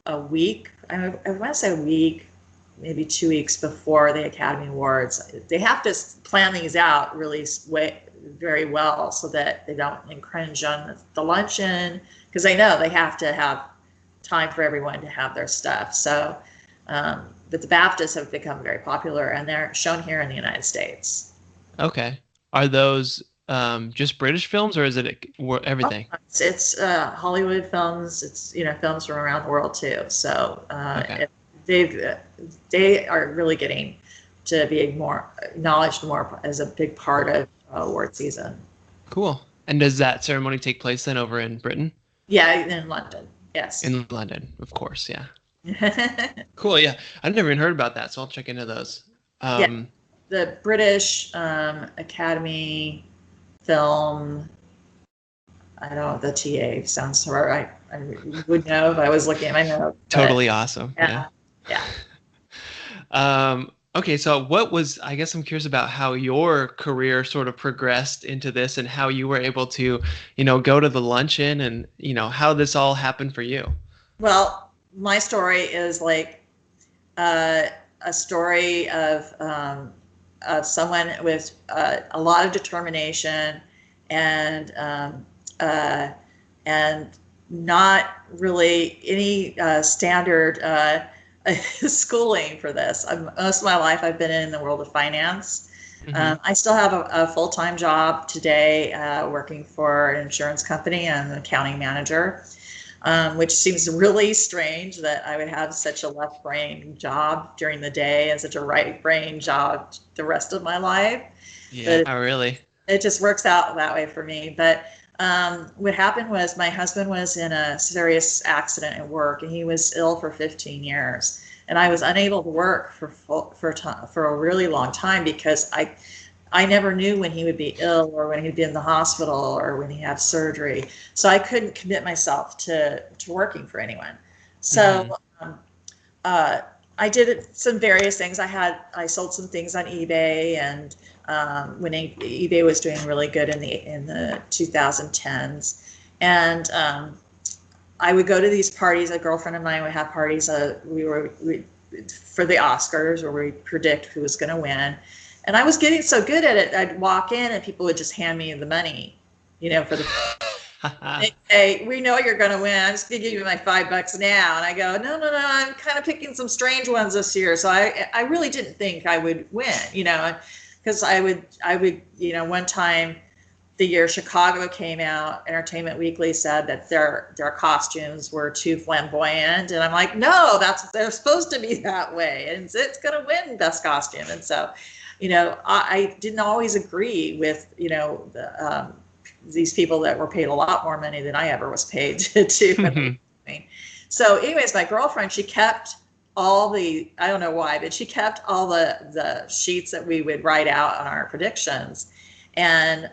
Speaker 2: a week. I want to say a week, maybe 2 weeks before the Academy Awards. They have to plan these out really very well so that they don't infringe on the luncheon, because they know they have to have time for everyone to have their stuff. So, but the BAFTAs have become very popular, and they're shown here in the United States.
Speaker 1: Okay. Are those just British films, or is it everything?
Speaker 2: It's Hollywood films. It's films from around the world too. So
Speaker 1: Okay.
Speaker 2: they are really getting to be more acknowledged more as a big part of award season.
Speaker 1: Cool. And does that ceremony take place then over in Britain?
Speaker 2: Yeah, in London. Yes.
Speaker 1: In London, of course. Yeah. Cool. Yeah. I've never even heard about that, so I'll check into those.
Speaker 2: Yeah. The British Academy film. I don't know, the TA sounds right. I would know if I was looking at my notes.
Speaker 1: Totally awesome.
Speaker 2: Yeah.
Speaker 1: Okay, so I guess I'm curious about how your career sort of progressed into this and how you were able to, go to the luncheon and, how this all happened for you.
Speaker 2: Well, my story is like a story of someone with a lot of determination and not really any standard schooling for this. Most of my life I've been in the world of finance.
Speaker 1: Mm-hmm.
Speaker 2: I still have a full-time job today working for an insurance company. I'm an accounting manager, which seems really strange that I would have such a left brain job during the day and such a right brain job the rest of my life.
Speaker 1: Yeah, really.
Speaker 2: It just works out that way for me. But what happened was my husband was in a serious accident at work, and he was ill for 15 years. And I was unable to work for a really long time because I never knew when he would be ill or when he'd be in the hospital or when he'd have surgery. So I couldn't commit myself to working for anyone. So I did some various things. I sold some things on eBay, and when eBay was doing really good in the 2010s, and I would go to these parties. A girlfriend of mine would have parties. For the Oscars, where we predict who was going to win, and I was getting so good at it. I'd walk in and people would just hand me the money, for the. Hey, we know you're going to win. I'm just going to give you my $5 now. And I go, no. I'm kind of picking some strange ones this year. So I really didn't think I would win, because I would, one time the year Chicago came out, Entertainment Weekly said that their costumes were too flamboyant. And I'm like, no, they're supposed to be that way. And it's going to win Best Costume. And so, I didn't always agree with, these people that were paid a lot more money than I ever was paid to do. So anyways, my girlfriend, she kept I don't know why, but she kept all the sheets that we would write out on our predictions. And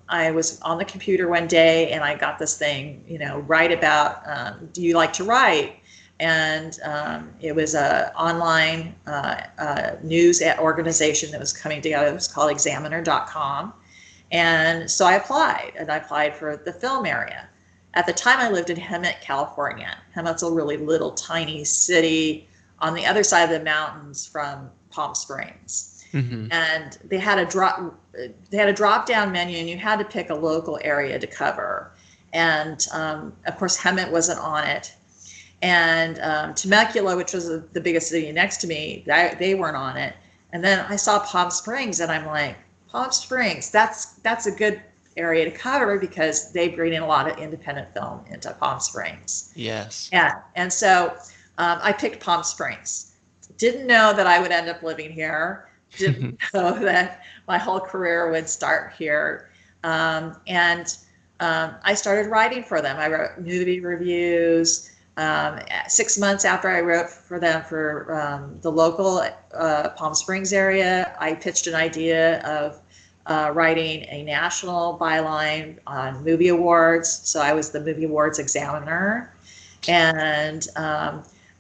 Speaker 2: I was on the computer one day and I got this thing, write about, do you like to write? And it was an online news organization that was coming together. It was called examiner.com. And so I applied for the film area. At the time, I lived in Hemet, California. Hemet's a really little tiny city on the other side of the mountains from Palm Springs. Mm-hmm. And they had a drop down menu, and you had to pick a local area to cover. And of course, Hemet wasn't on it. And Temecula, which was the biggest city next to me, they weren't on it. And then I saw Palm Springs, and I'm like, Palm Springs, that's a good area to cover because they bring in a lot of independent film into Palm Springs.
Speaker 1: Yes.
Speaker 2: Yeah. And so I picked Palm Springs. Didn't know that I would end up living here. Didn't know that my whole career would start here. And I started writing for them. I wrote movie reviews. 6 months after I wrote for them for the local Palm Springs area, I pitched an idea of writing a national byline on movie awards. So I was the movie awards examiner. And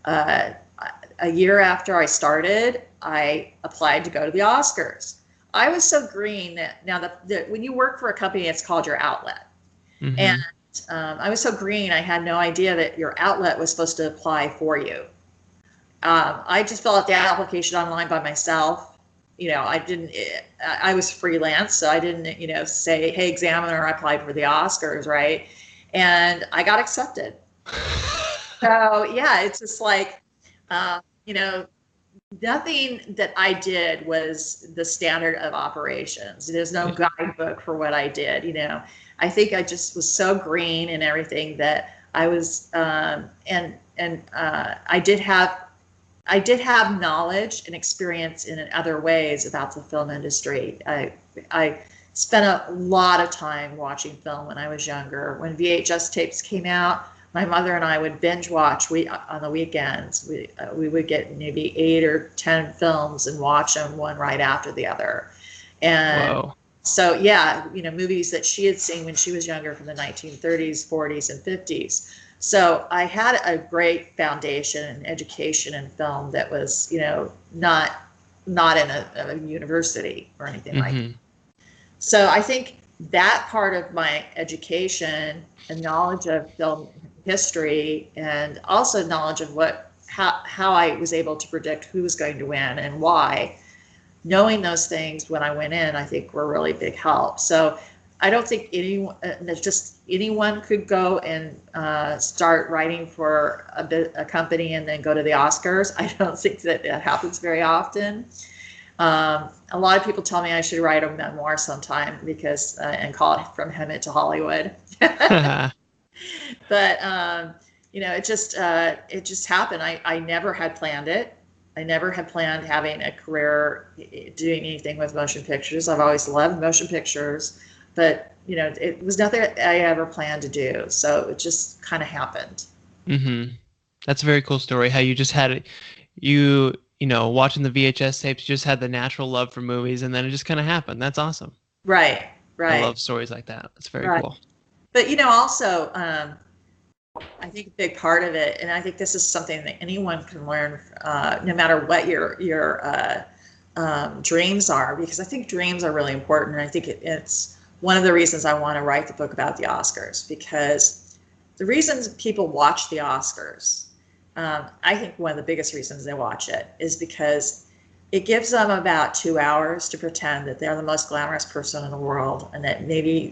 Speaker 2: a year after I started, I applied to go to the Oscars. I was so green that now when you work for a company, it's called your outlet.
Speaker 1: Mm-hmm.
Speaker 2: And I was so green, I had no idea that your outlet was supposed to apply for you. I just filled out the application online by myself. I was freelance, so I didn't, say, hey, examiner, I applied for the Oscars, right? And I got accepted. So, yeah, it's just like, nothing that I did was the standard of operations. There's no guidebook for what I did, I think I just was so green and everything that I was, I did have knowledge and experience in other ways about the film industry. I spent a lot of time watching film when I was younger. When VHS tapes came out, my mother and I would binge watch on the weekends. We would get maybe 8 or 10 films and watch them one right after the other. And
Speaker 1: Whoa.
Speaker 2: so, yeah, movies that she had seen when she was younger from the 1930s, 40s, and 50s. So I had a great foundation and education in film that was, not in a university or anything like that. So I think that part of my education and knowledge of film history, and also knowledge of how I was able to predict who was going to win and why, knowing those things when I went in, I think were really big help. So I don't think anyone could go and start writing for a company and then go to the Oscars. I don't think that happens very often. A lot of people tell me I should write a memoir sometime because and call it From Hemet to Hollywood. But it just happened. I never had planned it. I never had planned having a career doing anything with motion pictures. I've always loved motion pictures, but it was nothing I ever planned to do. So it just kind of happened.
Speaker 1: Mm-hmm. That's a very cool story. How you just had it, watching the VHS tapes, you just had the natural love for movies, and then it just kind of happened. That's awesome.
Speaker 2: Right.
Speaker 1: I love stories like that. That's very cool.
Speaker 2: But also, I think a big part of it, and I think this is something that anyone can learn, no matter what your dreams are, because I think dreams are really important. And I think it's one of the reasons I want to write the book about the Oscars, because the reasons people watch the Oscars, I think one of the biggest reasons they watch it is because it gives them about 2 hours to pretend that they're the most glamorous person in the world, and that maybe,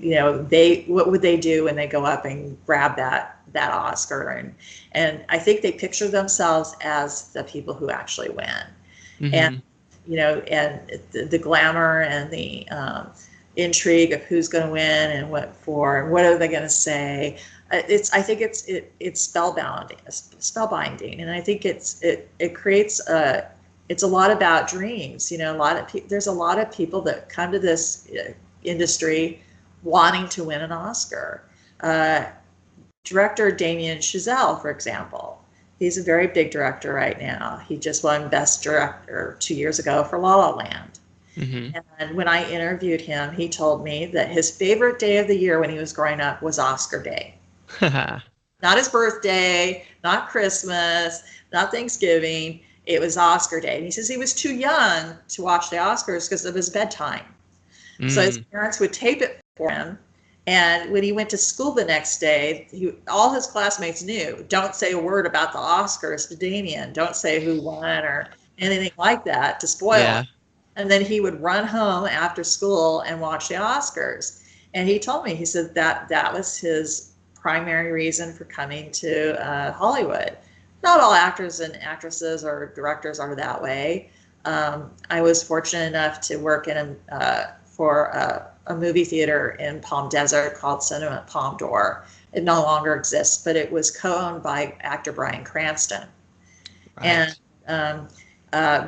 Speaker 2: what would they do when they go up and grab that Oscar? And I think they picture themselves as the people who actually win. Mm-hmm. And, and the glamour and the intrigue of who's going to win and what for, and what are they going to say. I think it's spellbinding, and I think it creates it's a lot about dreams. There's a lot of people that come to this industry wanting to win an Oscar. Director Damien Chazelle, for example, he's a very big director right now. He just won Best Director 2 years ago for La La Land. Mm-hmm. And when I interviewed him, he told me that his favorite day of the year when he was growing up was Oscar Day. Not his birthday, not Christmas, not Thanksgiving. It was Oscar Day. And he says he was too young to watch the Oscars because of his bedtime. So his parents would tape it for him. And when he went to school the next day, all his classmates knew, don't say a word about the Oscars to Damien. Don't say who won or anything like that to spoil it. And then he would run home after school and watch the Oscars. And he told me, he said that was his primary reason for coming to Hollywood. Not all actors and actresses or directors are that way. I was fortunate enough to work for a movie theater in Palm Desert called Cinema Palm d'Or. It no longer exists, but it was co-owned by actor Bryan Cranston. Right. And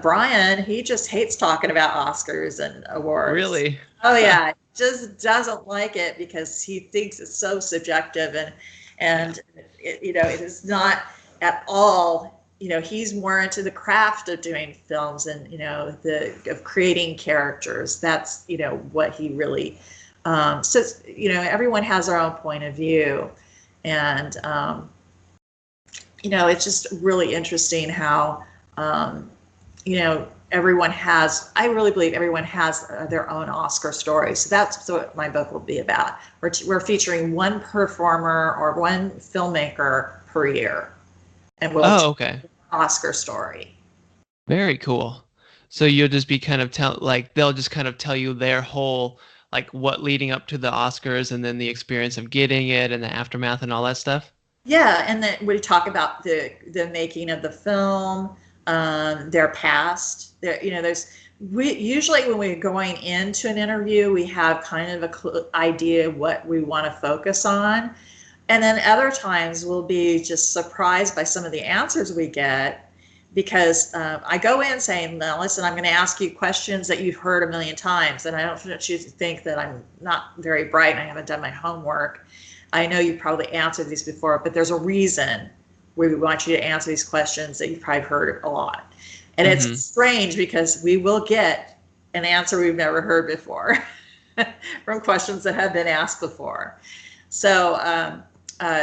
Speaker 2: Bryan, he just hates talking about Oscars and awards.
Speaker 1: Really?
Speaker 2: Oh yeah, just doesn't like it because he thinks it's so subjective and it is not. at all. He's more into the craft of doing films and, of creating characters. That's, what he really, so, everyone has their own point of view. And, it's just really interesting how, everyone has, I really believe everyone has their own Oscar story. So that's what my book will be about. We're featuring one performer or one filmmaker per year. And we'll
Speaker 1: Oh, okay.
Speaker 2: Oscar story.
Speaker 1: Very cool. So you'll just be kind of they'll just kind of tell you their whole, like, what leading up to the Oscars and then the experience of getting it and the aftermath and all that stuff.
Speaker 2: Yeah, and then we talk about the making of the film, their past. We usually, when we're going into an interview, we have kind of a idea of what we want to focus on, and then other times we'll be just surprised by some of the answers we get, because I go in saying, "Now, listen, I'm going to ask you questions that you've heard a million times, and I don't want you to think that I'm not very bright and I haven't done my homework. I know you've probably answered these before, but there's a reason we want you to answer these questions that you've probably heard a lot." And it's strange because we will get an answer we've never heard before from questions that have been asked before. So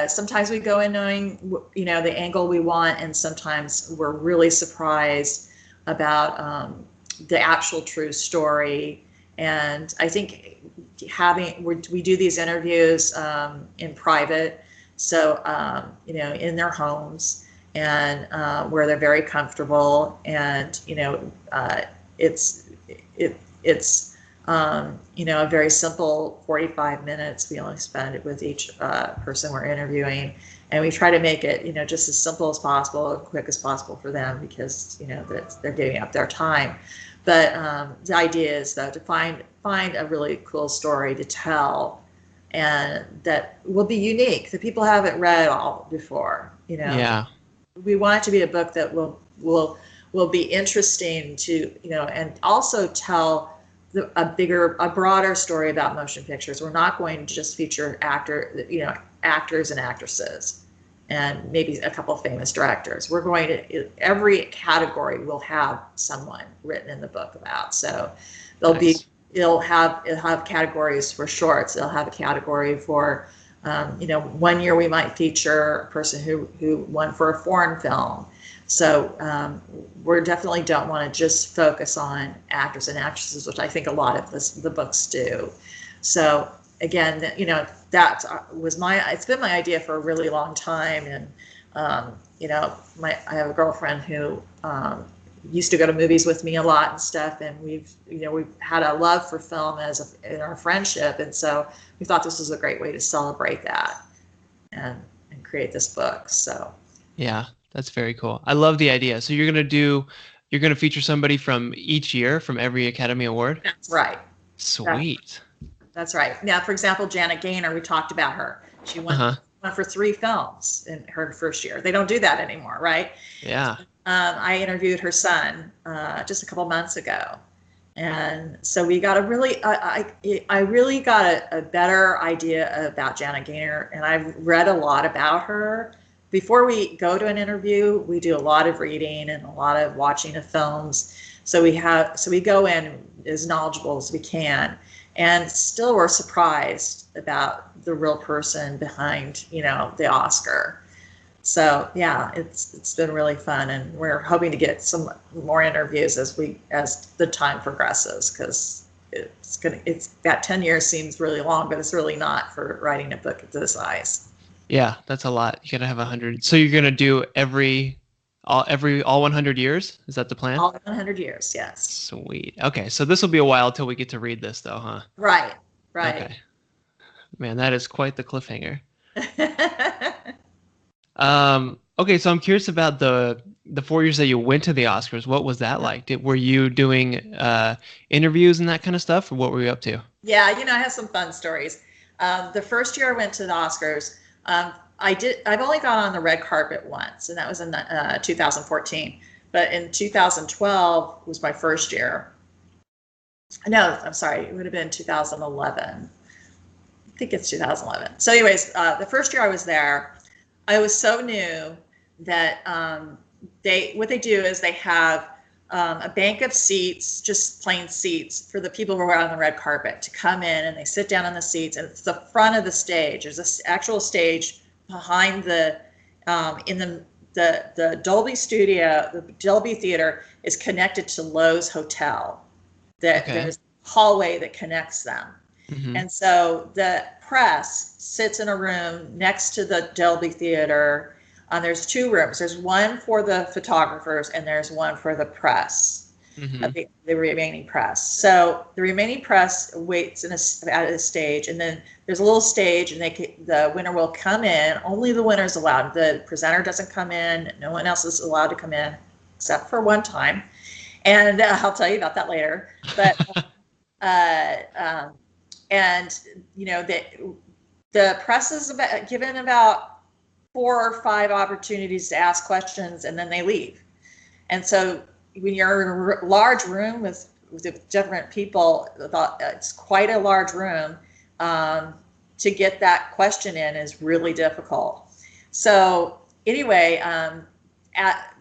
Speaker 2: sometimes we go in knowing, the angle we want, and sometimes we're really surprised about the actual true story. And I think we do these interviews in private, so in their homes, and where they're very comfortable, and it's a very simple 45 minutes. We only spend it with each person we're interviewing, and we try to make it just as simple as possible, as quick as possible for them, because that they're giving up their time. But the idea is, though, to find a really cool story to tell, and that will be unique, that people haven't read all before.
Speaker 1: Yeah.
Speaker 2: We want it to be a book that will be interesting to, and also tell a broader story about motion pictures. We're not going to just feature actors and actresses, and maybe a couple of famous directors. We're going to, every category will have someone written in the book about. So it'll have categories for shorts. It'll have a category for, 1 year we might feature a person who won for a foreign film. So we definitely don't want to just focus on actors and actresses, which I think a lot of the books do. So again, it's been my idea for a really long time. And I have a girlfriend who used to go to movies with me a lot and stuff, and we've had a love for film in our friendship, and so we thought this was a great way to celebrate that and create this book. So
Speaker 1: Yeah, that's very cool. I love the idea. So you're gonna feature somebody from each year, from every Academy Award?
Speaker 2: That's right.
Speaker 1: Sweet.
Speaker 2: That's right. Now, for example, Janet Gaynor, we talked about her. She won for 3 films in her first year. They don't do that anymore, right?
Speaker 1: Yeah.
Speaker 2: I interviewed her son just a couple months ago, and so we got I really got a better idea about Janet Gaynor, and I've read a lot about her. Before we go to an interview, we do a lot of reading and a lot of watching of films. So we go in as knowledgeable as we can, and still we're surprised about the real person behind, the Oscar. So yeah, it's been really fun, and we're hoping to get some more interviews as the time progresses, because it's that 10 years seems really long, but it's really not for writing a book of this size.
Speaker 1: Yeah, that's a lot. You gotta have 100. So you're gonna do all 100 years? Is that the plan?
Speaker 2: All 100 years, yes.
Speaker 1: Sweet. Okay, so this will be a while till we get to read this, though, huh?
Speaker 2: Right.
Speaker 1: Okay. Man, that is quite the cliffhanger. Okay, so I'm curious about the 4 years that you went to the Oscars. What was that like? Were you doing interviews and that kind of stuff, or what were you up to?
Speaker 2: Yeah, I have some fun stories. The first year I went to the Oscars, I've only gone on the red carpet once, and that was in 2014. But in 2012 was my first year. No, I'm sorry, it would have been 2011. I think it's 2011. So anyways, the first year I was there, I was so new that what they do is they have a bank of seats, just plain seats for the people who are on the red carpet to come in, and they sit down on the seats, and it's the front of the stage. There's this actual stage behind in the Dolby studio. The Dolby Theater is connected to Lowe's Hotel. There's a hallway that connects them.
Speaker 1: Mm-hmm.
Speaker 2: And so the press sits in a room next to the Dolby Theater. There's 2 rooms. There's one for the photographers and there's one for the press,
Speaker 1: mm-hmm.
Speaker 2: the remaining press. So the remaining press waits at a stage, and then there's a little stage, and the winner will come in. Only the winner is allowed. The presenter doesn't come in. No one else is allowed to come in except for one time. And I'll tell you about that later. But and you know the press is given about 4 or 5 opportunities to ask questions, and then they leave. And so when you're in a large room with different people, it's quite a large room. To get that question in is really difficult. So anyway,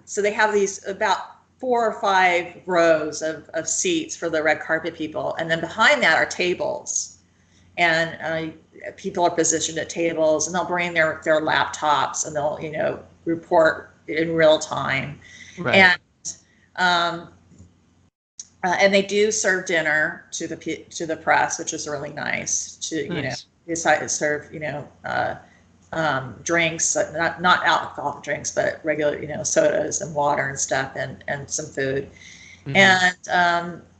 Speaker 2: so they have these about 4 or 5 rows of seats for the red carpet people, and then behind that are tables. And people are positioned at tables, and they'll bring their laptops, and they'll report in real time.
Speaker 1: Right.
Speaker 2: And they do serve dinner to the press, which is really nice.
Speaker 1: Nice.
Speaker 2: They serve drinks, not alcoholic drinks, but regular sodas and water and stuff, and some food. Mm-hmm. And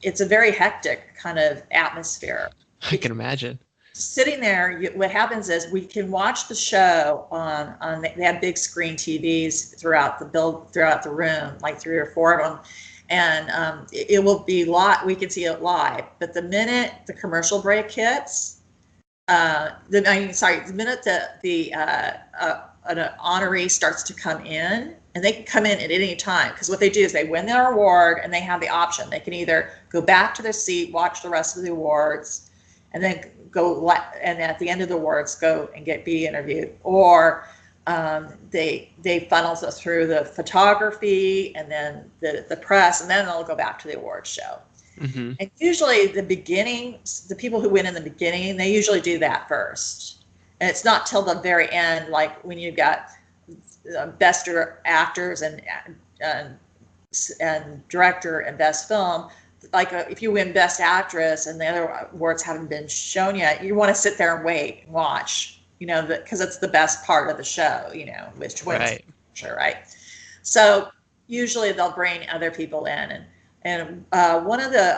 Speaker 2: it's a very hectic kind of atmosphere.
Speaker 1: I can imagine.
Speaker 2: Sitting there, what happens is we can watch the show on. They have big screen TVs throughout the room, like 3 or 4 of them, and it will be live. We can see it live. But the minute the commercial break hits, the minute an honoree starts to come in, and they can come in at any time, because what they do is they win their award, and they have the option. They can either go back to their seat, watch the rest of the awards, and then and at the end of the awards go and be interviewed, or they funnel us through the photography and then the press, and then they'll go back to the awards show. Mm-hmm. And usually the people who win in the beginning, they usually do that first, and it's not till the very end, like when you've got best actors and director and best film. Like if you win Best Actress and the other awards haven't been shown yet, you want to sit there and wait and watch, because it's the best part of the show, which wins. Right. Sure, right. So usually they'll bring other people in, and one of the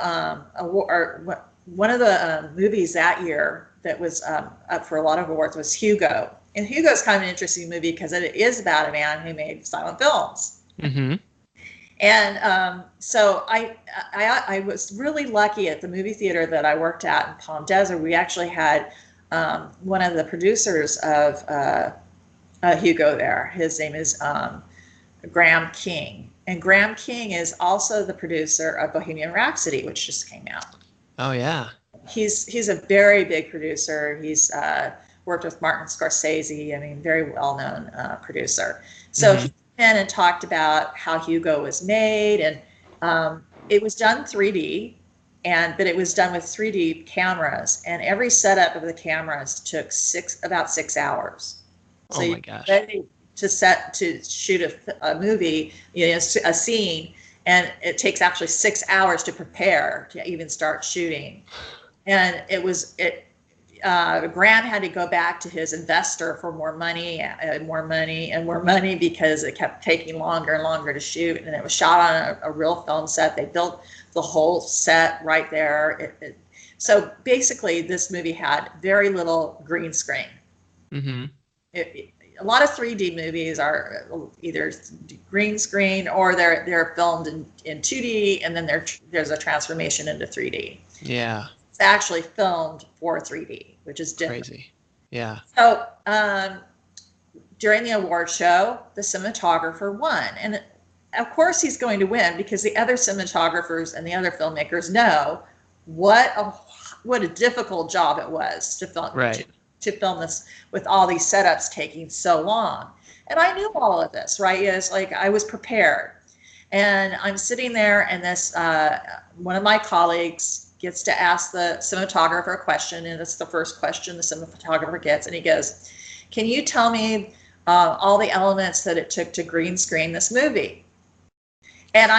Speaker 2: movies that year that was up for a lot of awards was Hugo. And Hugo's kind of an interesting movie because it is about a man who made silent films. Mm-hmm. And so I was really lucky at the movie theater that I worked at in Palm Desert. We actually had one of the producers of Hugo there. His name is Graham King. And Graham King is also the producer of Bohemian Rhapsody, which just came out.
Speaker 1: Oh, yeah.
Speaker 2: He's a very big producer. He's worked with Martin Scorsese. I mean, very well-known producer. So mm-hmm. And talked about how Hugo was made, and it was done 3D, but it was done with 3D cameras, and every setup of the cameras took about 6 hours. So
Speaker 1: oh my gosh!
Speaker 2: To shoot a movie, a scene, and it takes actually 6 hours to prepare to even start shooting, and Grant had to go back to his investor for more money because it kept taking longer and longer to shoot. And it was shot on a real film set. They built the whole set right there. So basically, this movie had very little green screen. Mm-hmm. A lot of 3D movies are either green screen or they're filmed in 2D, and then there's a transformation into 3D.
Speaker 1: Yeah.
Speaker 2: It's actually filmed for 3D, which is different.
Speaker 1: Crazy. Yeah.
Speaker 2: So during the award show, the cinematographer won. And of course he's going to win because the other cinematographers and the other filmmakers know what a difficult job it was to film,
Speaker 1: right.
Speaker 2: to film this with all these setups taking so long? And I knew all of this, right? It's like I was prepared. And I'm sitting there, and this one of my colleagues gets to ask the cinematographer a question, and it's the first question the cinematographer gets, and he goes, "Can you tell me all the elements that it took to green screen this movie?" And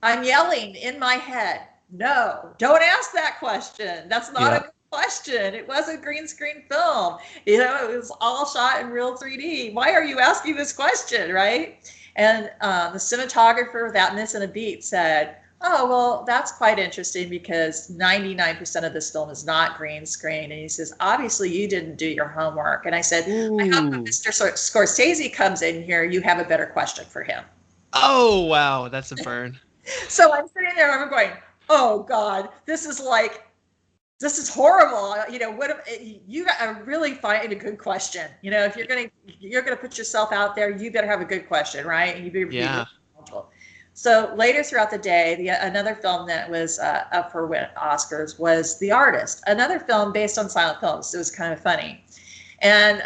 Speaker 2: I'm yelling in my head, "No, don't ask that question. That's not a good question. It was a green screen film. You know, it was all shot in real 3D. Why are you asking this question?" Right? And the cinematographer, without missing a beat, said, "Oh, well, that's quite interesting because 99% of this film is not green screen." And he says, "Obviously, you didn't do your homework." And I said, "I hope when Mr. Scorsese comes in here, you have a better question for him."
Speaker 1: Oh, wow. That's a burn.
Speaker 2: So I'm sitting there, I'm going, "Oh, God, this is horrible. You know, you got to really find a good question. You know, if you're gonna put yourself out there, you better have a good question, right? And you better be knowledgeable." So later throughout the day, another film that was up for Oscars was The Artist, another film based on silent films. It was kind of funny, and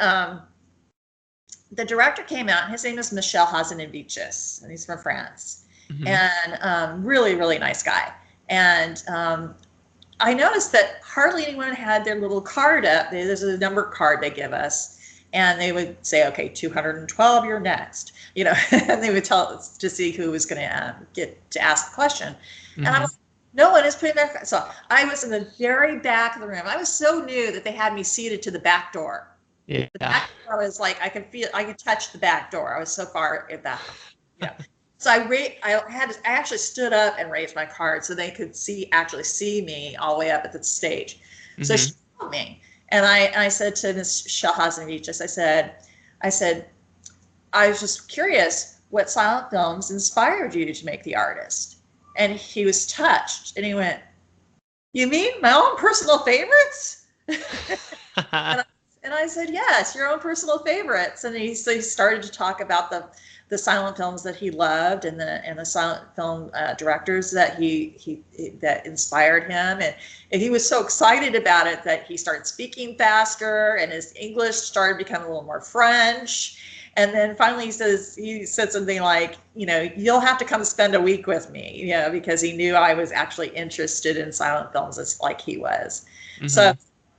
Speaker 2: the director came out. His name is Michel Hazanavicius, and he's from France, and really, really nice guy. And I noticed that hardly anyone had their little card up. There's a number card they give us, and they would say, "Okay, 212, you're next." You know, and they would tell us to see who was going to get to ask the question. And I was like, no one is putting their. So I was in the very back of the room. I was so new that they had me seated to the back door.
Speaker 1: Yeah.
Speaker 2: The back door was like I could touch the back door. I was so far at that. Yeah. So I actually stood up and raised my card so they could actually see me all the way up at the stage. So she told me, and I said to Ms. Shahazanavicius, I said, "I was just curious what silent films inspired you to make The Artist." And he was touched, and he went, "You mean my own personal favorites?" And I said, "Yes, your own personal favorites." And he started to talk about the silent films that he loved and the silent film directors that that inspired him, and he was so excited about it that he started speaking faster, and his English started becoming a little more French. And then finally he said something like, "You know, you'll have to come spend a week with me," you know, because he knew I was actually interested in silent films like he was. So,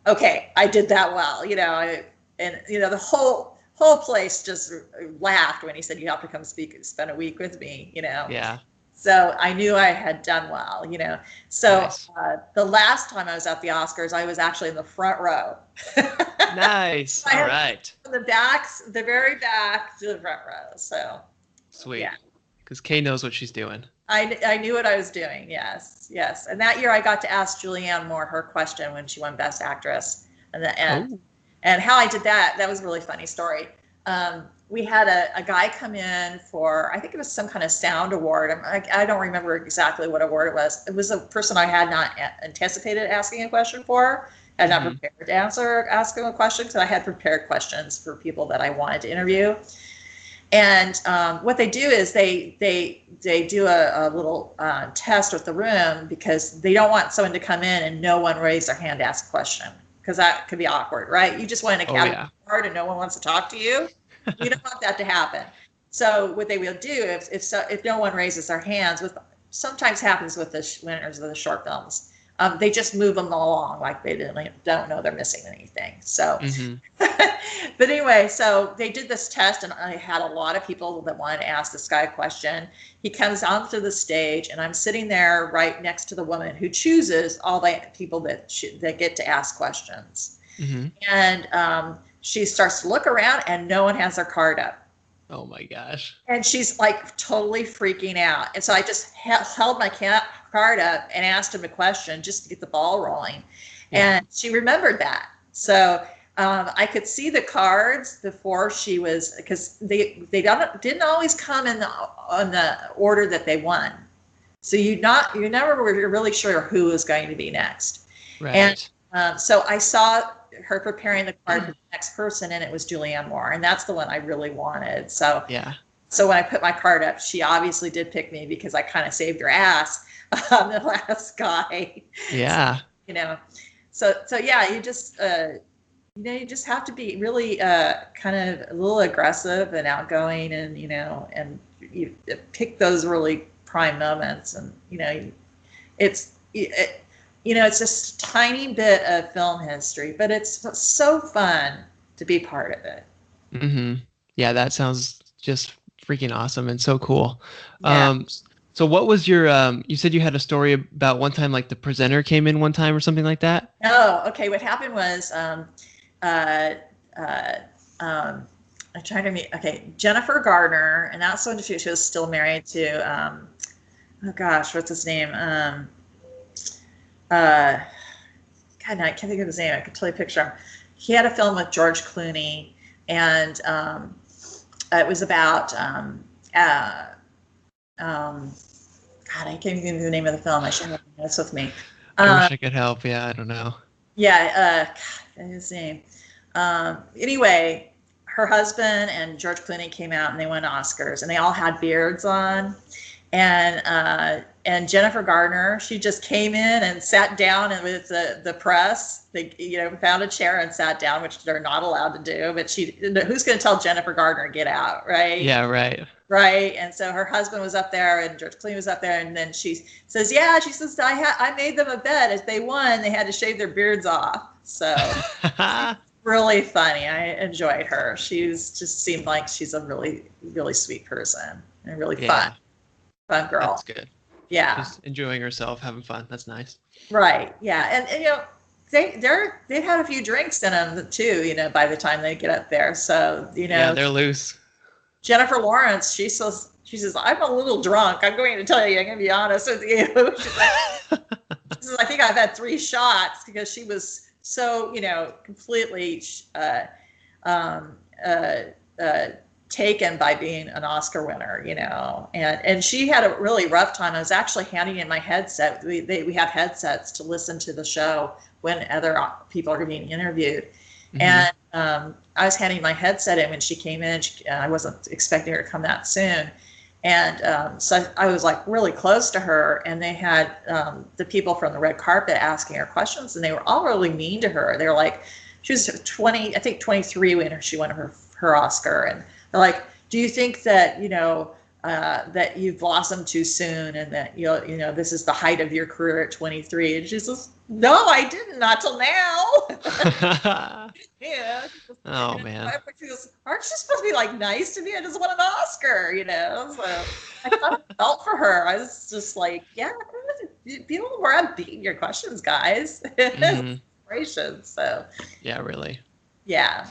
Speaker 2: okay, I did that well, you know, and you know the whole place just laughed when he said, "You have to come spend a week with me," you know.
Speaker 1: Yeah.
Speaker 2: So I knew I had done well, you know. So
Speaker 1: Nice.
Speaker 2: The last time I was at the Oscars, I was actually in the front row.
Speaker 1: Nice. All right.
Speaker 2: From the very back to the front row. So
Speaker 1: sweet. Yeah. Because Kay knows what she's doing.
Speaker 2: I knew what I was doing. Yes. And that year I got to ask Julianne Moore her question when she won Best Actress in the end. Oh. And how I did that was a really funny story. We had a guy come in for, I think it was some kind of sound award. I don't remember exactly what award it was. It was a person I had not anticipated asking a question for. I had not prepared to ask him a question because I had prepared questions for people that I wanted to interview. And what they do is they do a little test with the room because they don't want someone to come in and no one raise their hand to ask a question, because that could be awkward, right? You just want a category card and no one wants to talk to you. You don't want that to happen. So what they will do if no one raises their hands, sometimes happens with the winners of the short films, they just move them along like they don't know they're missing anything. So, but anyway, so they did this test, and I had a lot of people that wanted to ask this guy a question. He comes onto the stage, and I'm sitting there right next to the woman who chooses all the people that get to ask questions. And she starts to look around, and no one has their card up.
Speaker 1: Oh my gosh.
Speaker 2: And she's like totally freaking out. And so I just held my card up and asked him a question just to get the ball rolling. And she remembered that. So I could see the cards before she was, because they didn't always come in on the order that they won. So you never were really sure who was going to be next.
Speaker 1: Right.
Speaker 2: And so I saw her preparing the card for the next person, and it was Julianne Moore, and that's the one I really wanted. So so when I put my card up, she obviously did pick me because I kind of saved her ass on the last guy.
Speaker 1: Yeah.
Speaker 2: So, you know, so yeah, you just you just have to be really kind of a little aggressive and outgoing, and and you pick those really prime moments, and it's it's just a tiny bit of film history, but it's so fun to be part of it.
Speaker 1: Hmm. Yeah, that sounds just freaking awesome and so cool.
Speaker 2: Yeah.
Speaker 1: So what was your you said you had a story about one time like the presenter came in one time or something like that?
Speaker 2: Oh, okay. What happened was, uh, uh, I'm trying to meet. Okay, Jennifer Gardner, and that's when she was still married to. Oh gosh, what's his name? Uh, God, no, I can't think of his name. I can totally picture him. He had a film with George Clooney, and it was about. God, I can't even think of the name of the film. I should have notes with me.
Speaker 1: I wish I could help. Yeah, I don't know.
Speaker 2: Yeah, God, his name. Anyway, her husband and George Clooney came out and they won Oscars, and they all had beards on. And Jennifer Gardner, she just came in and sat down, and with the press, they found a chair and sat down, which they're not allowed to do. But who's going to tell Jennifer Gardner get out, right?
Speaker 1: Yeah, right.
Speaker 2: Right. And so her husband was up there and George Clooney was up there. And then she says, yeah, she says, I made them a bet. If they won, they had to shave their beards off. So really funny. I enjoyed her. She's just seemed like she's a really, really sweet person and really fun girl.
Speaker 1: That's good.
Speaker 2: Yeah.
Speaker 1: Just enjoying herself, having fun. That's nice.
Speaker 2: Right. Yeah. And they've had a few drinks in them too, by the time they get up there. So,
Speaker 1: Yeah, they're loose.
Speaker 2: Jennifer Lawrence, she says, I'm a little drunk. I'm going to tell you, I'm going to be honest with you. She says, I think I've had 3 shots, because she was so, completely taken by being an Oscar winner, and she had a really rough time. I was actually handing in my headset. We have headsets to listen to the show when other people are being interviewed. Mm-hmm. And I was handing my headset in when she came in. I wasn't expecting her to come that soon. And so I was like really close to her, and they had the people from the red carpet asking her questions, and they were all really mean to her. They were like, she was 23 when she won her Oscar. And they're like, do you think that, that you've blossomed too soon, and that, this is the height of your career at 23? And she says, no, I didn't, not till now. Yeah.
Speaker 1: Oh, man.
Speaker 2: She goes, aren't you supposed to be like nice to me? I just won an Oscar, So I kind of felt for her. I was just like, yeah, be a little more upbeat in your questions, guys. Mm-hmm. Inspiration. So.
Speaker 1: Yeah, really.
Speaker 2: Yeah.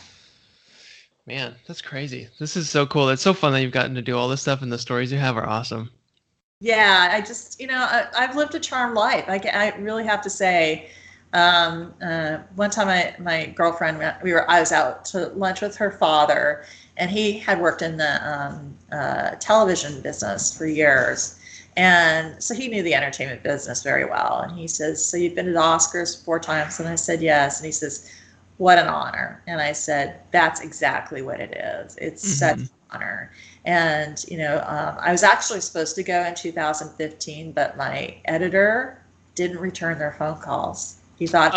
Speaker 1: Man, that's crazy. This is so cool. It's so fun that you've gotten to do all this stuff, and the stories you have are awesome.
Speaker 2: Yeah, I just, I've lived a charmed life. I really have to say, one time my girlfriend, I was out to lunch with her father, and he had worked in the television business for years. And so he knew the entertainment business very well. And he says, so you've been to the Oscars 4 times? And I said, yes. And he says, what an honor. And I said, that's exactly what it is. It's such an honor. And, I was actually supposed to go in 2015, but my editor didn't return their phone calls. He thought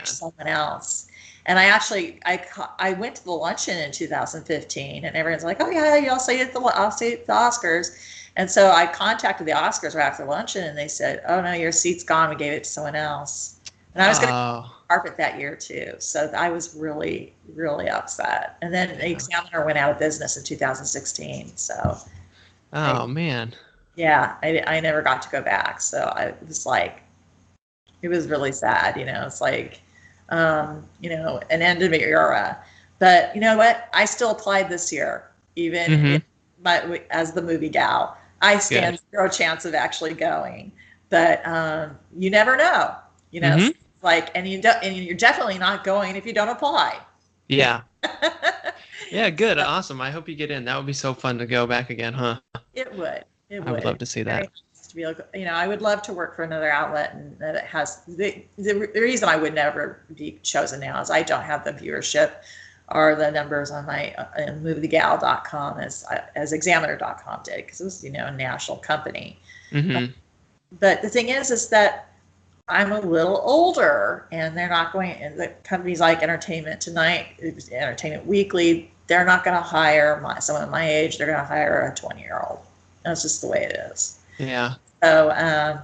Speaker 2: someone else. And I went to the luncheon in 2015, and everyone's like, oh yeah, I'll see you at the Oscars. And so I contacted the Oscars right after luncheon, and they said, oh no, your seat's gone. We gave it to someone else. And I was going to carpet that year too. So I was really, really upset. And then the Examiner went out of business in 2016. So.
Speaker 1: Man.
Speaker 2: Yeah, I never got to go back. So I was like, it was really sad. It's like, an end of an era. But you know what? I still applied this year, even as the movie gal. I stand zero chance of actually going. But you never know. Like, and you're definitely not going if you don't apply.
Speaker 1: Yeah. Yeah, good. Awesome. I hope you get in. That would be so fun to go back again, huh?
Speaker 2: It would.
Speaker 1: I would love to see that.
Speaker 2: To be able to, I would love to work for another outlet, and that it has the reason I would never be chosen now is I don't have the viewership or the numbers on my moviegal.com as examiner.com did, because it was a national company. But the thing is that I'm a little older, and they're not going. And the companies like Entertainment Tonight, Entertainment Weekly, they're not going to hire someone my age. They're going to hire a 20-year-old. That's just the way it is.
Speaker 1: Yeah.
Speaker 2: So,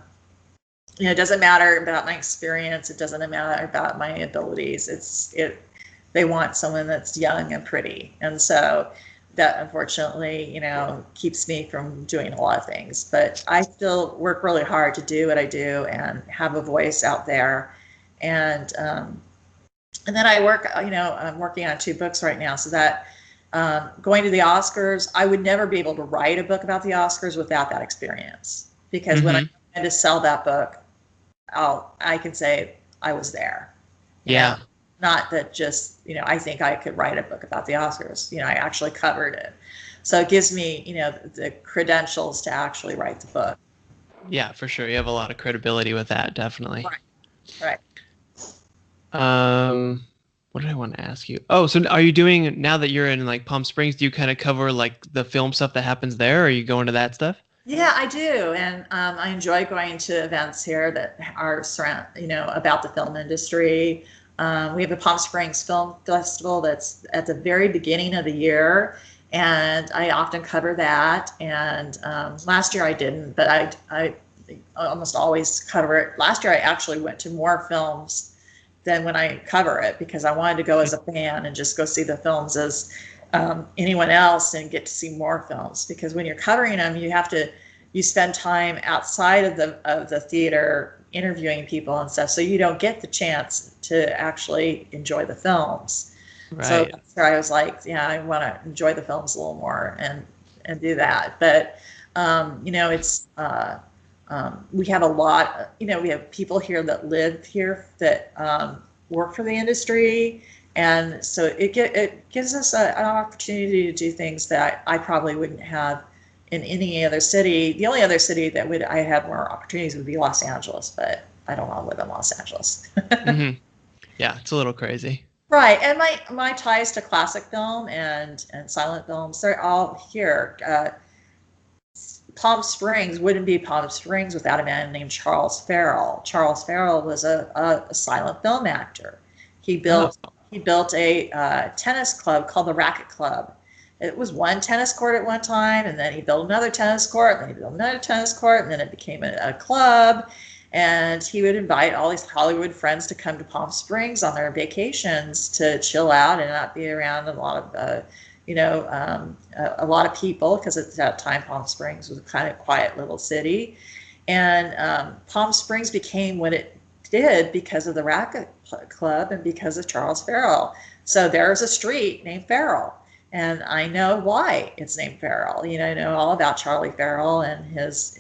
Speaker 2: it doesn't matter about my experience. It doesn't matter about my abilities. They want someone that's young and pretty, and so that unfortunately, keeps me from doing a lot of things. But I still work really hard to do what I do and have a voice out there. And then I work, I'm working on 2 books right now, so that going to the Oscars, I would never be able to write a book about the Oscars without that experience. Because when I had to sell that book, I can say I was there.
Speaker 1: Yeah.
Speaker 2: Not that just, I think I could write a book about the Oscars. I actually covered it. So it gives me, the credentials to actually write the book.
Speaker 1: Yeah, for sure. You have a lot of credibility with that, definitely.
Speaker 2: Right.
Speaker 1: What did I want to ask you? Oh, so are you doing, now that you're in like Palm Springs, do you kind of cover like the film stuff that happens there, or are you going to that stuff?
Speaker 2: Yeah, I do. And I enjoy going to events here that are about the film industry. We have a Palm Springs Film Festival that's at the very beginning of the year, and I often cover that. And last year I didn't, but I almost always cover it. Last year I actually went to more films than when I cover it, because I wanted to go as a fan and just go see the films as anyone else and get to see more films. Because when you're covering them, you spend time outside of the theater interviewing people and stuff, so you don't get the chance to actually enjoy the films. Right. So that's where I was like, yeah, I want to enjoy the films a little more and do that. But it's we have a lot. We have people here that live here that work for the industry, and so it gives us an opportunity to do things that I probably wouldn't have in any other city. The only other city that I have more opportunities would be Los Angeles, but I don't want to live in Los Angeles.
Speaker 1: Yeah, it's a little crazy.
Speaker 2: Right, and my ties to classic film and silent films, they're all here. Palm Springs wouldn't be Palm Springs without a man named Charles Farrell. Charles Farrell was a silent film actor. He built a tennis club called the Racket Club. It was one tennis court at one time, and then he built another tennis court, and then he built another tennis court, and then it became a club. And he would invite all these Hollywood friends to come to Palm Springs on their vacations to chill out and not be around a lot of, a lot of people, because at that time Palm Springs was a kind of quiet little city. And Palm Springs became what it did because of the Racket Club and because of Charles Farrell. So there's a street named Farrell. And I know why it's named Farrell. I know all about Charlie Farrell and his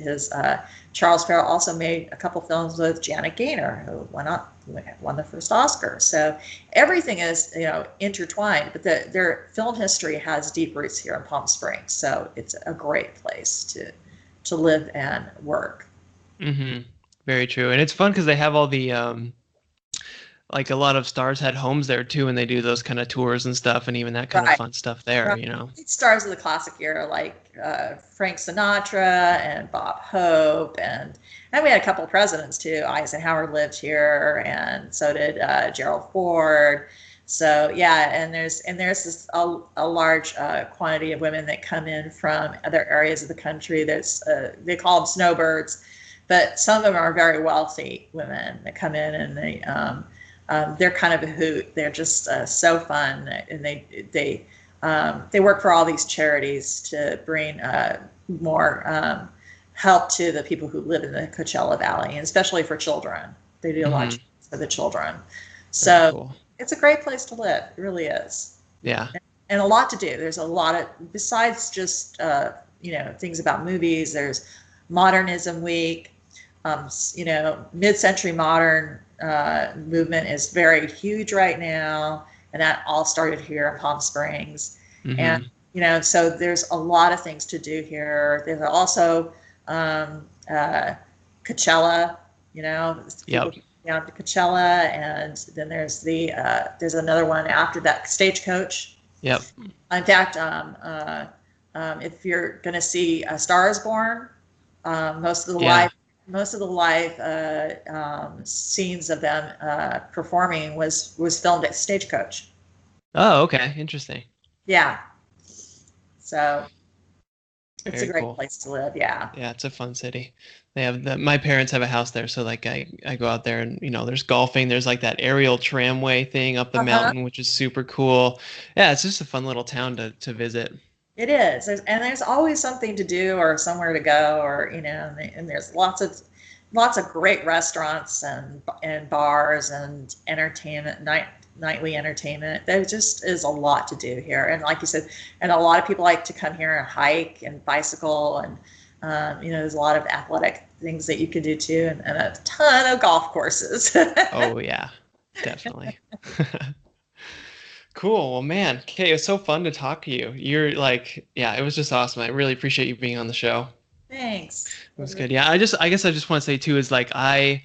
Speaker 2: Charles Farrell also made a couple films with Janet Gaynor, who won the first Oscar. So everything is, intertwined, but their film history has deep roots here in Palm Springs. So it's a great place to live and work.
Speaker 1: Mm-hmm. Very true. And it's fun because they have all the, like a lot of stars had homes there too, and they do those kind of tours and stuff, and even that kind of fun stuff there,
Speaker 2: Stars of the classic era, like Frank Sinatra and Bob Hope, and we had a couple of presidents too. Eisenhower lived here, and so did Gerald Ford. So yeah, and there's this a large quantity of women that come in from other areas of the country. There's they call them snowbirds, but some of them are very wealthy women that come in, and they're kind of a hoot. They're just so fun, and they work for all these charities to bring more help to the people who live in the Coachella Valley, and especially for children. They do a lot for the children. So cool. It's a great place to live. It really is.
Speaker 1: Yeah.
Speaker 2: And a lot to do. There's a lot of, besides just things about movies. There's Modernism Week. Mid-century modern movement is very huge right now, and that all started here in Palm Springs. And so there's a lot of things to do here. There's also Coachella, people down to Coachella, and then there's there's another one after that, Stagecoach.
Speaker 1: Yep.
Speaker 2: In fact, if you're going to see A Star Is Born, most of the most of the live scenes of them performing was filmed at Stagecoach.
Speaker 1: Oh, okay. Interesting.
Speaker 2: Yeah, so it's a
Speaker 1: Very
Speaker 2: great
Speaker 1: cool.
Speaker 2: place to live. Yeah.
Speaker 1: Yeah, it's a fun city. My parents have a house there, so like I go out there and there's golfing, there's like that aerial tramway thing up the
Speaker 2: Uh-huh.
Speaker 1: mountain, which is super cool. Yeah, it's just a fun little town to visit.
Speaker 2: It is. There's always something to do or somewhere to go, or and there's lots of great restaurants and bars and nightly entertainment. There just is a lot to do here, and like you said, and a lot of people like to come here and hike and bicycle, and there's a lot of athletic things that you can do too, and a ton of golf courses.
Speaker 1: Oh yeah, definitely. Cool. Well, man, okay, it was so fun to talk to you. You're like, yeah, it was just awesome. I really appreciate you being on the show.
Speaker 2: Thanks.
Speaker 1: It was good. Yeah, I guess I just want to say too is like I've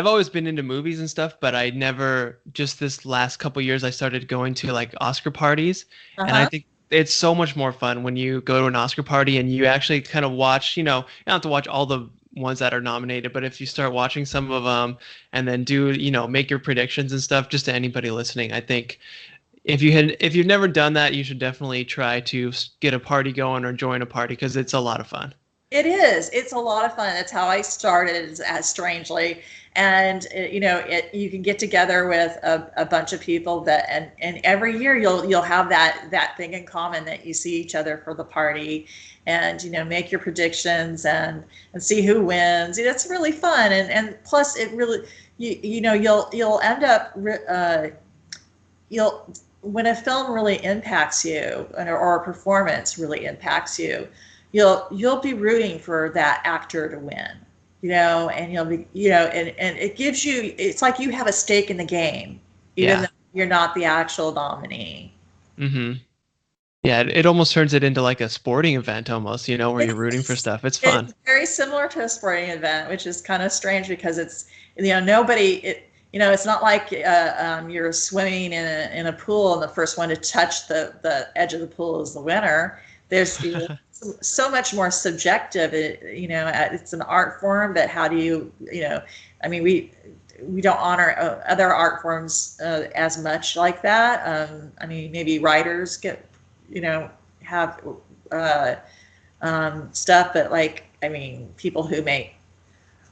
Speaker 1: always been into movies and stuff, but I never just this last couple years I started going to like Oscar parties, and I
Speaker 2: Uh-huh.
Speaker 1: think it's so much more fun when you go to an Oscar party and you actually kind of watch, you don't have to watch all the ones that are nominated, but if you start watching some of them and then do, make your predictions and stuff just to anybody listening, I think if you've never done that, you should definitely try to get a party going or join a party because it's a lot of fun.
Speaker 2: It is. It's a lot of fun. That's how I started, as strangely. And you can get together with a bunch of people and every year you'll have that thing in common that you see each other for the party, and make your predictions and see who wins. It's really fun, and plus it really you'll end up you'll when a film really impacts you, or a performance really impacts you, you'll be rooting for that actor to win, and you'll be, and it gives you, it's like you have a stake in the game, even
Speaker 1: Yeah.
Speaker 2: though you're not the actual nominee.
Speaker 1: Hmm. Yeah, it almost turns it into like a sporting event almost, where you're rooting for
Speaker 2: It's,
Speaker 1: stuff. It's fun.
Speaker 2: it's very similar to a sporting event, which is kind of strange because it's, nobody, it's not like you're swimming in a pool and the first one to touch the edge of the pool is the winner. There's so much more subjective. It's an art form, but how do I mean, we don't honor other art forms as much like that. I mean, maybe writers get, have stuff, but like, I mean, people who make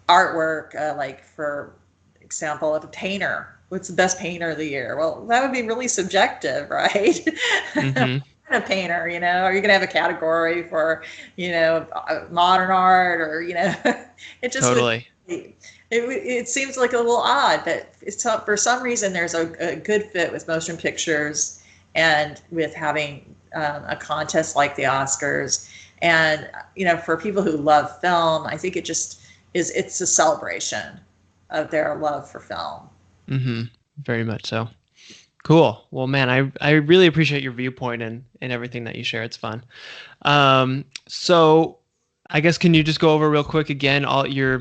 Speaker 2: artwork, like for example, of a painter, what's the best painter of the year? Well, that would be really subjective, right?
Speaker 1: Hmm.
Speaker 2: A painter, are you going to have a category for, modern art, or, it just would,
Speaker 1: Totally.
Speaker 2: it seems like a little odd, but for some reason there's a good fit with motion pictures and with having a contest like the Oscars. And, for people who love film, I think it's a celebration of their love for film.
Speaker 1: Hmm. Very much so. Cool. Well, man, I really appreciate your viewpoint and everything that you share. It's fun. So I guess can you just go over real quick again all your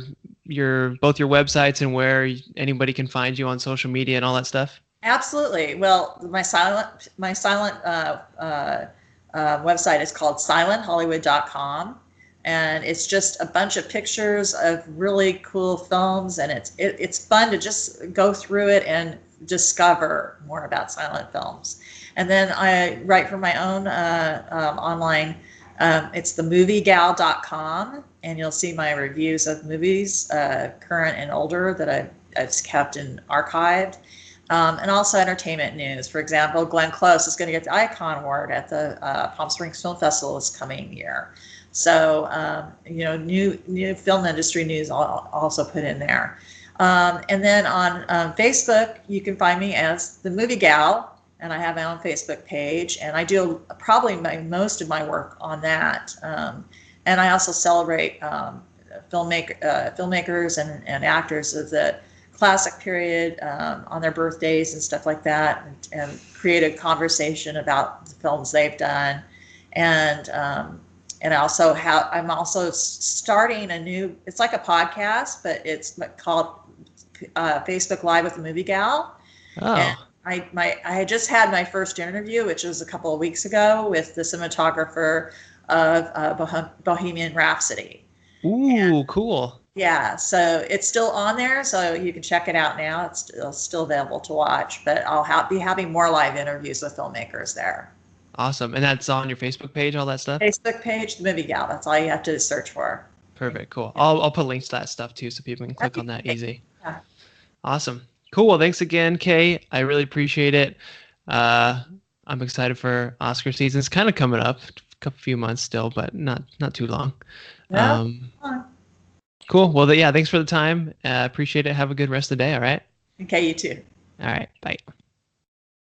Speaker 1: both your websites and where anybody can find you on social media and all that stuff?
Speaker 2: Absolutely. Well, my silent website is called silenthollywood.com, and it's just a bunch of pictures of really cool films, and it's fun to just go through it and discover more about silent films. And then I write for my own online. It's themoviegal.com, and you'll see my reviews of movies, current and older, that I've kept and archived. And also entertainment news. For example, Glenn Close is going to get the Icon Award at the Palm Springs Film Festival this coming year. So, new film industry news I'll also put in there. And then on Facebook, you can find me as the Movie Gal, and I have my own Facebook page, and I do probably most of my work on that. And I also celebrate filmmakers and actors of the classic period on their birthdays and stuff like that, and create a conversation about the films they've done. And I'm also starting a new, it's like a podcast, but it's called Facebook Live with the Movie Gal. And
Speaker 1: Oh.
Speaker 2: I had just had my first interview, which was a couple of weeks ago, with the cinematographer of Bohemian Rhapsody.
Speaker 1: Ooh, cool.
Speaker 2: Yeah, so it's still on there, so you can check it out now. It's still available to watch, but be having more live interviews with filmmakers there.
Speaker 1: Awesome. And that's on your Facebook page, all that stuff?
Speaker 2: Facebook page, the Movie Gal. That's all you have to search for.
Speaker 1: Perfect. Cool.
Speaker 2: Yeah.
Speaker 1: I'll put links to that stuff too so people can
Speaker 2: That'd
Speaker 1: click
Speaker 2: be
Speaker 1: on that
Speaker 2: great.
Speaker 1: easy.
Speaker 2: Yeah.
Speaker 1: Awesome. Cool. Well, thanks again, Kay. I really appreciate it. Uh, I'm excited for Oscar season. It's kind of coming up, a few months still, but not too long.
Speaker 2: Yeah.
Speaker 1: Cool. Well, yeah, thanks for the time. Appreciate it. Have a good rest of the day. All right.
Speaker 2: Okay, you too.
Speaker 1: All right. Bye.